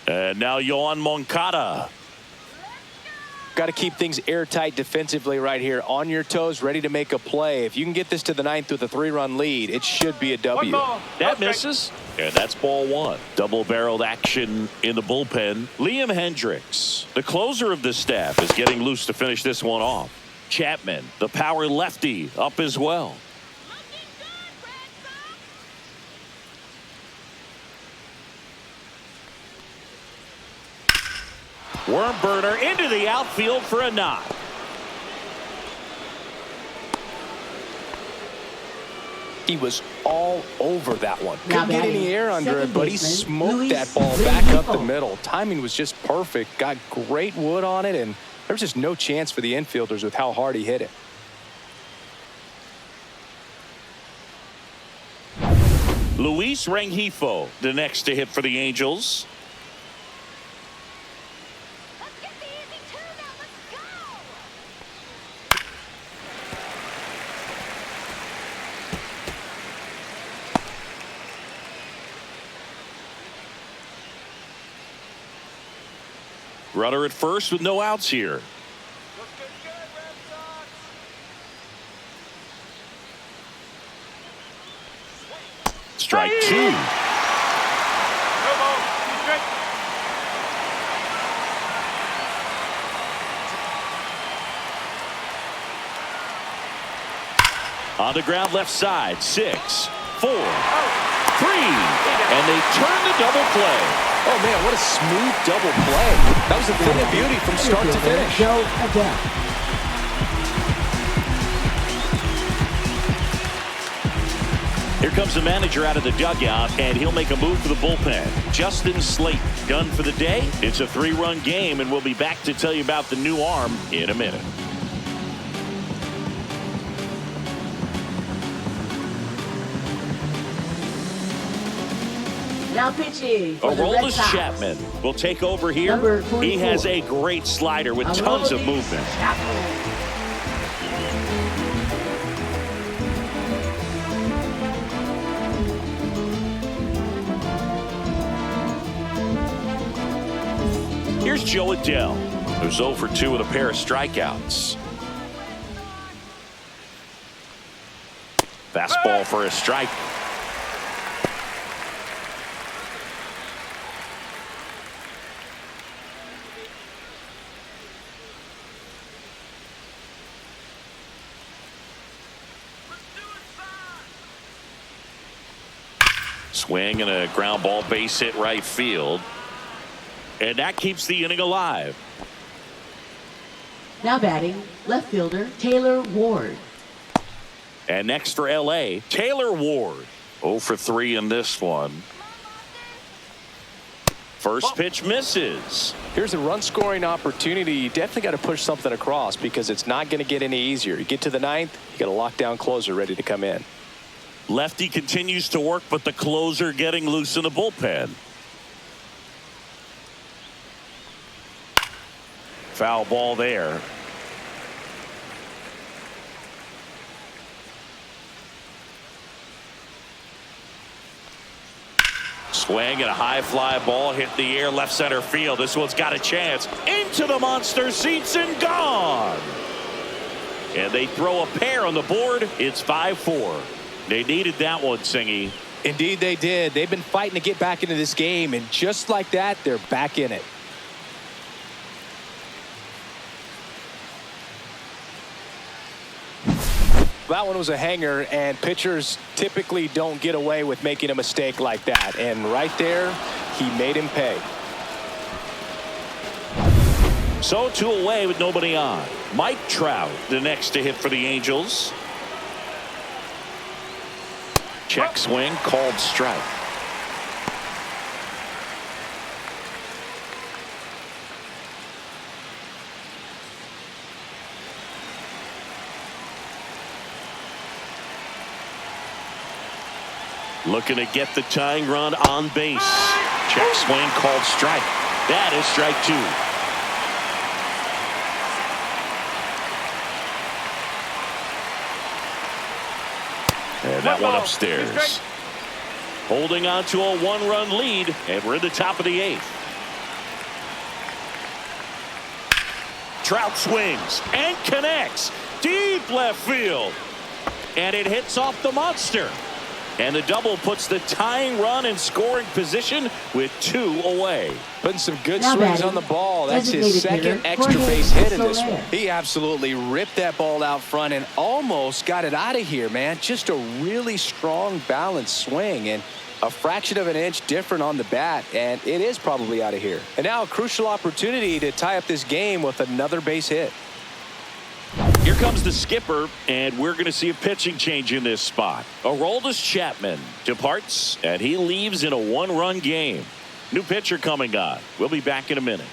And now Yoan Moncada. Got to keep things airtight defensively right here. On your toes, ready to make a play. If you can get this to the 9th with a 3-run lead, it should be a W. That misses, and that's ball 1. Double-barreled action in the bullpen. Liam Hendricks, the closer of the staff, is getting loose to finish this one off. Chapman, the power lefty, up as well. Worm burner into the outfield for a knock. He was all over that one. Now Couldn't get any air under it, but he baseman, smoked that ball back up the middle. Timing was just perfect. Got great wood on it, and there was just no chance for the infielders with how hard he hit it. Luis Rengifo, the next to hit for the Angels. Runner at first with no outs here. Strike 2. On the ground left side. 6, 4, 3. And they turn the double play. Oh, man, what a smooth double play. That was a thing of beauty from start to finish. Here comes the manager out of the dugout, and he'll make a move for the bullpen. Justin Slate done for the day. It's a 3-run game, and we'll be back to tell you about the new arm in a minute. Now pitching for the Red Aroldis Sox. Chapman will take over here. Number He 44. has a great slider with tons of Aroldis movement. Chapman. Here's Joe Adell, who's 0 for 2 with a pair of strikeouts. Fastball for a strike. Swing and a ground ball, base hit right field. And that keeps the inning alive. Now batting, left fielder Taylor Ward. And next for LA, Taylor Ward. 0 for 3 in this one. First pitch misses. Here's a run scoring opportunity. You definitely got to push something across because it's not going to get any easier. You get to the ninth, you got a lockdown closer ready to come in. Lefty continues to work, but the closer getting loose in the bullpen. Foul ball there. Swing and a high fly ball hit the air left center field. This one's got a chance. Into the monster seats and gone. And they throw a pair on the board. It's 5-4. They needed that one, Singy. Indeed they did. They've been fighting to get back into this game, and just like that, they're back in it. That one was a hanger, and pitchers typically don't get away with making a mistake like that. And right there, he made him pay. So 2 away with nobody on. Mike Trout, the next to hit for the Angels. Check swing, called strike. Looking to get the tying run on base. Check swing, called strike. That is strike 2. And that one upstairs. Holding on to a 1-run lead, and we're in the top of the 8th. Trout swings and connects deep left field, and it hits off the monster. And the double puts the tying run in scoring position with 2 away. Putting some good Now swings batting, on the ball. That's his designated second hitter, extra Jorge base hit in this Soler. one. He absolutely ripped that ball out front and almost got it out of here, man. Just a really strong, balanced swing, and a fraction of an inch different on the bat, and it is probably out of here. And now a crucial opportunity to tie up this game with another base hit. Here comes the skipper, and we're going to see a pitching change in this spot. Aroldis Chapman departs, and he leaves in a 1-run game. New pitcher coming on. We'll be back in a minute.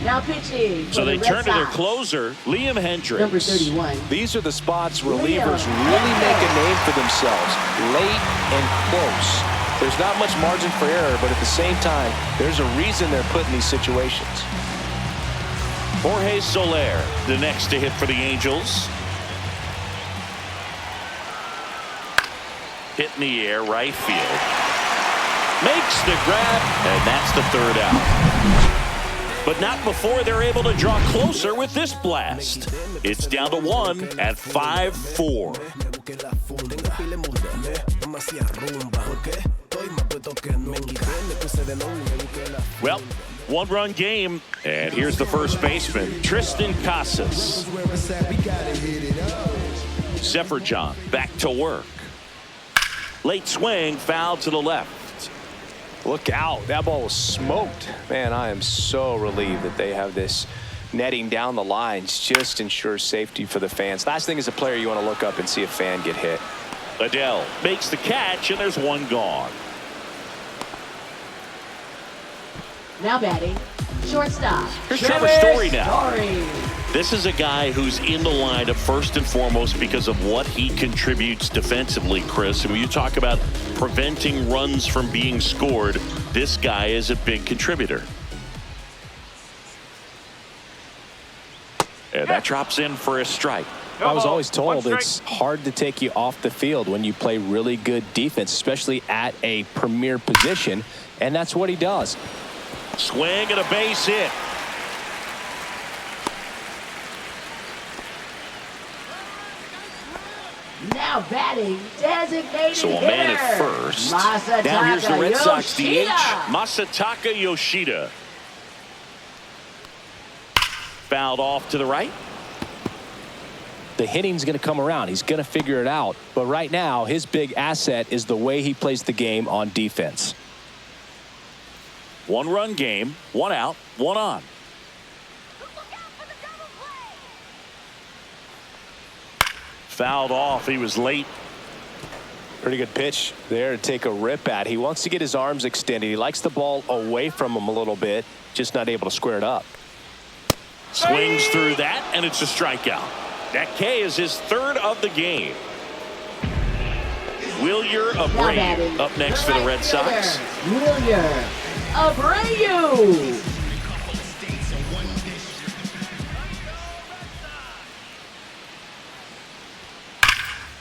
Now pitching for So they the turn Red to their Sox. closer, Liam Hendricks. Number 31. These are the spots relievers really make a name for themselves, late and close. There's not much margin for error, but at the same time, there's a reason they're put in these situations. Jorge Soler, the next to hit for the Angels. Hit in the air, right field. Makes the grab, and that's the 3rd out. But not before they're able to draw closer with this blast. It's down to 1 at 5-4. Well, 1-run game, and here's the first baseman, Tristan Casas. Zephyr back to work. Late swing, foul to the left. Look out. That ball was smoked. Man, I am so relieved that they have this netting down the lines. Just ensures safety for the fans. Last thing as a player, you want to look up and see a fan get hit. Adell makes the catch, and there's 1 gone. Now batting, shortstop. Here's Trevor Story now. Story. This is a guy who's in the lineup first and foremost because of what he contributes defensively, Chris. And when you talk about preventing runs from being scored, this guy is a big contributor. And that drops in for a strike. I was always told it's hard to take you off the field when you play really good defense, especially at a premier position, and that's what he does. Swing and a base hit. Now batting, designated So a hitter. man at first. Masataka Now here's the Red Sox DH, Yoshida. Masataka Yoshida. Fouled off to the right. The hitting's going to come around. He's going to figure it out. But right now, his big asset is the way he plays the game on defense. 1-run game, 1 out, 1 on. Fouled off. He was late. Pretty good pitch there to take a rip at. He wants to get his arms extended. He likes the ball away from him a little bit, just not able to square it up. Swings through that, and it's a strikeout. That K is his 3rd of the game. Wilyer Abreu up next for the Red Sox. Wilyer Abreu.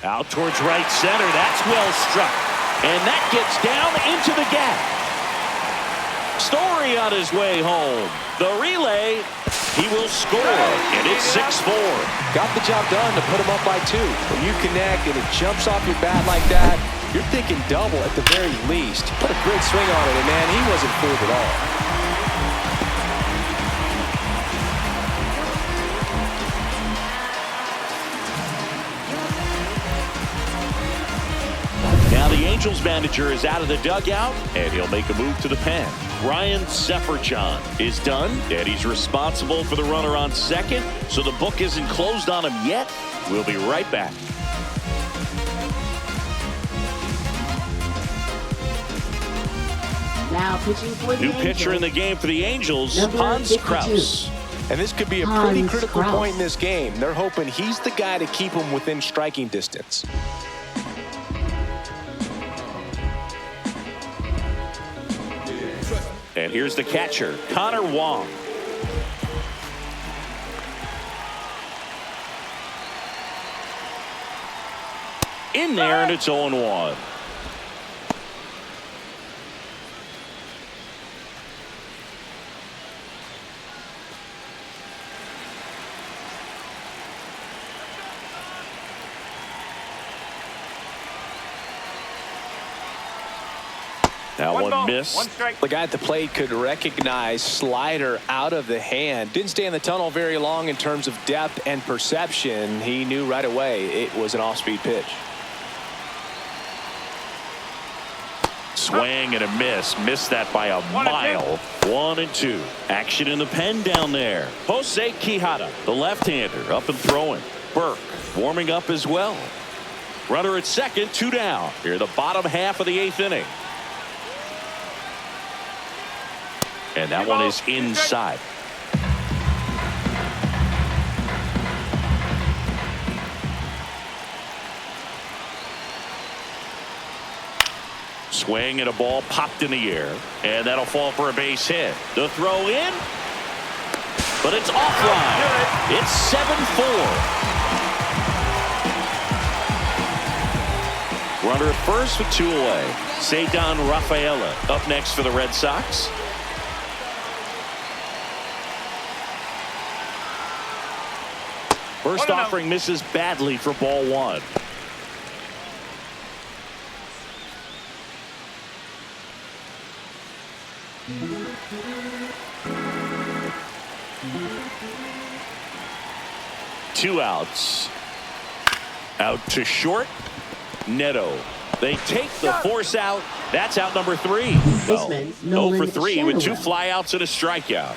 Out towards right center. That's well struck. And that gets down into the gap. Story on his way home. The relay. He will score. And it's 6-4. Got the job done to put him up by 2. When you connect and it jumps off your bat like that, you're thinking double at the very least. Put a great swing on it, and man, he wasn't fooled at all. Now the Angels manager is out of the dugout, and he'll make a move to the pen. Ryan Sefferchan is done, and he's responsible for the runner on second, so the book isn't closed on him yet. We'll be right back. Now pitching for the New Angels. pitcher in the game for the Angels, Number Hans 52. Kraus. And this could be a pretty Hans critical Kraus. point in this game. They're hoping he's the guy to keep him within striking distance. And here's the catcher, Connor Wong. In there, and it's 0-1. Now one miss. 1 strike. The guy at the plate could recognize slider out of the hand. Didn't stay in the tunnel very long in terms of depth and perception. He knew right away it was an off-speed pitch. Swing and a miss. Missed that by a mile. 1-2. Action in the pen down there. Jose Quijada, the left-hander, up and throwing. Burke warming up as well. Runner at second, 2 down. Here the bottom half of the 8th inning. And that one is inside. Swing and a ball popped in the air, and that'll fall for a base hit. The throw in, but it's offline. It's 7-4. Runner at first with 2 away. Ceddanne Rafaela up next for the Red Sox. First offering misses badly for ball 1. Two outs. Out to short. Neto. They take the force out. That's out number 3. Well, 0 for 3 with 2 flyouts and a strikeout.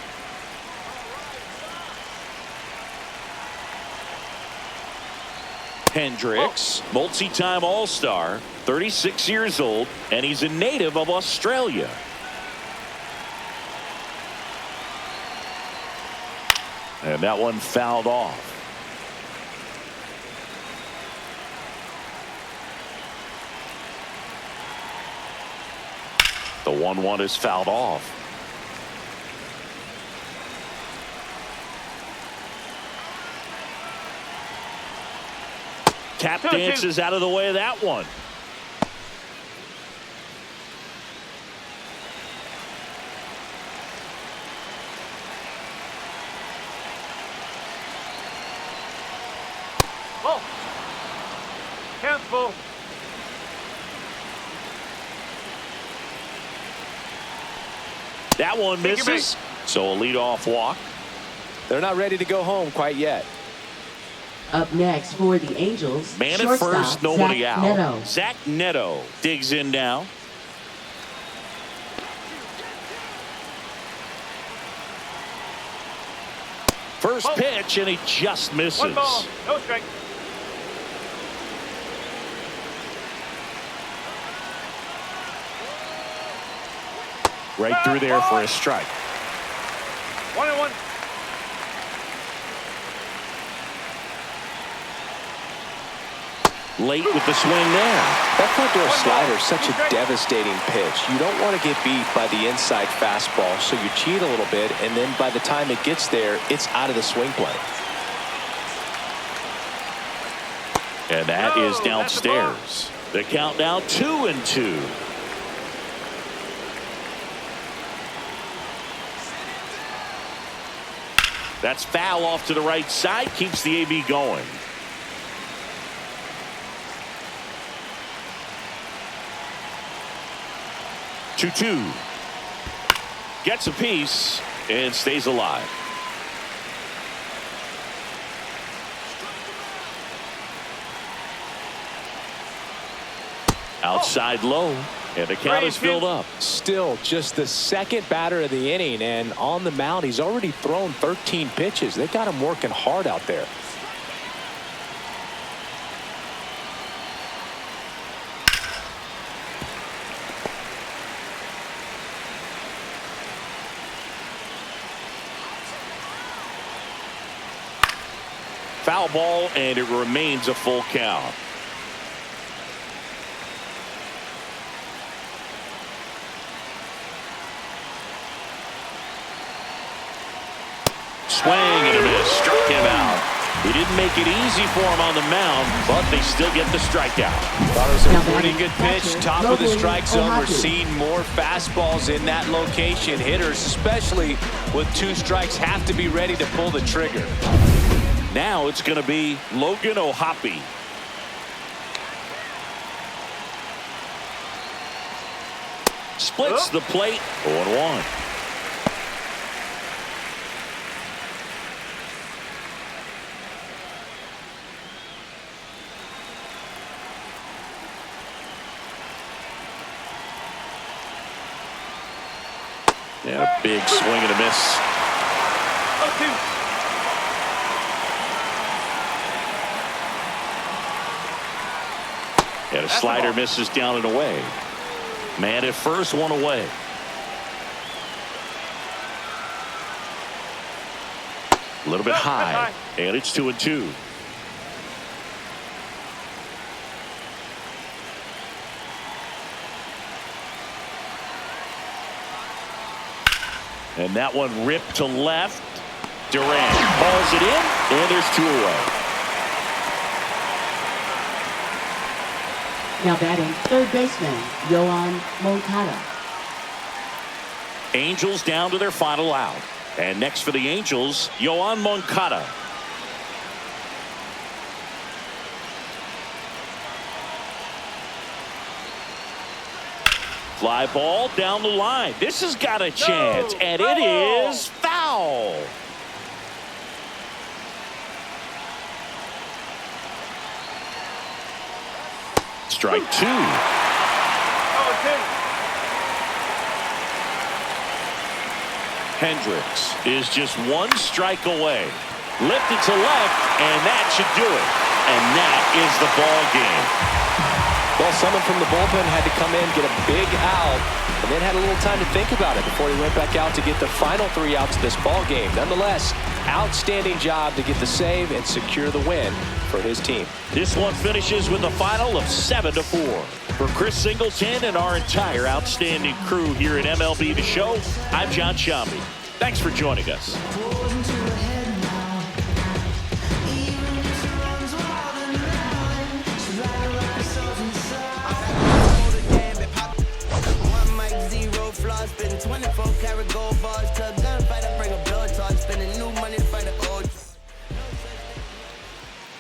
Hendricks, multi-time All-Star, 36 years old, and he's a native of Australia. And that one fouled off. The 1-1 is fouled off. Tap dances out of the way of that one. Ball. Count ball. That one misses. So a leadoff walk. They're not ready to go home quite yet. Up next for the Angels, Man at shortstop, first, nobody Zach out. Neto. Zach Neto digs in now. First pitch, and he just misses. 1 ball, no strike. Right through there for a strike. 1-1. Late with the swing there. That front door slider is such a devastating pitch. You don't want to get beat by the inside fastball, so you cheat a little bit, and then by the time it gets there, it's out of the swing plane. And that is downstairs. The count now 2-2. That's foul off to the right side. Keeps the AB going. Two. Gets a piece and stays alive. Outside low, and the count is filled up. Still just the second batter of the inning, and on the mound he's already thrown 13 pitches. They got him working hard out there. Foul ball, and it remains a full count. Swing and a miss. Struck him out. He didn't make it easy for him on the mound, but they still get the strikeout. Thought it was a pretty good pitch. Top of the strike zone. We're seeing more fastballs in that location. Hitters, especially with 2 strikes, have to be ready to pull the trigger. Now it's going to be Logan O'Hoppe. Splits the plate. 0-1. And a big swing and a miss. 0-2. And a slider misses down and away. Man at first, 1 away. A little bit high, and it's 2-2. And that one ripped to left. Durant calls it in, and there's 2 away. Now batting, third baseman, Yoan Moncada. Angels down to their final out. And next for the Angels, Yoan Moncada. Fly ball down the line. This has got a chance, and it is foul. Strike 2. Hendricks is just 1 strike away. Lifted to left, and that should do it. And that is the ball game. Well, someone from the bullpen had to come in, get a big out, and then had a little time to think about it before he went back out to get the final 3 outs of this ball game. Nonetheless, outstanding job to get the save and secure the win for his team. This one finishes with a final of 7-4. For Chris Singleton and our entire outstanding crew here at MLB The Show, I'm John Shambi. Thanks for joining us.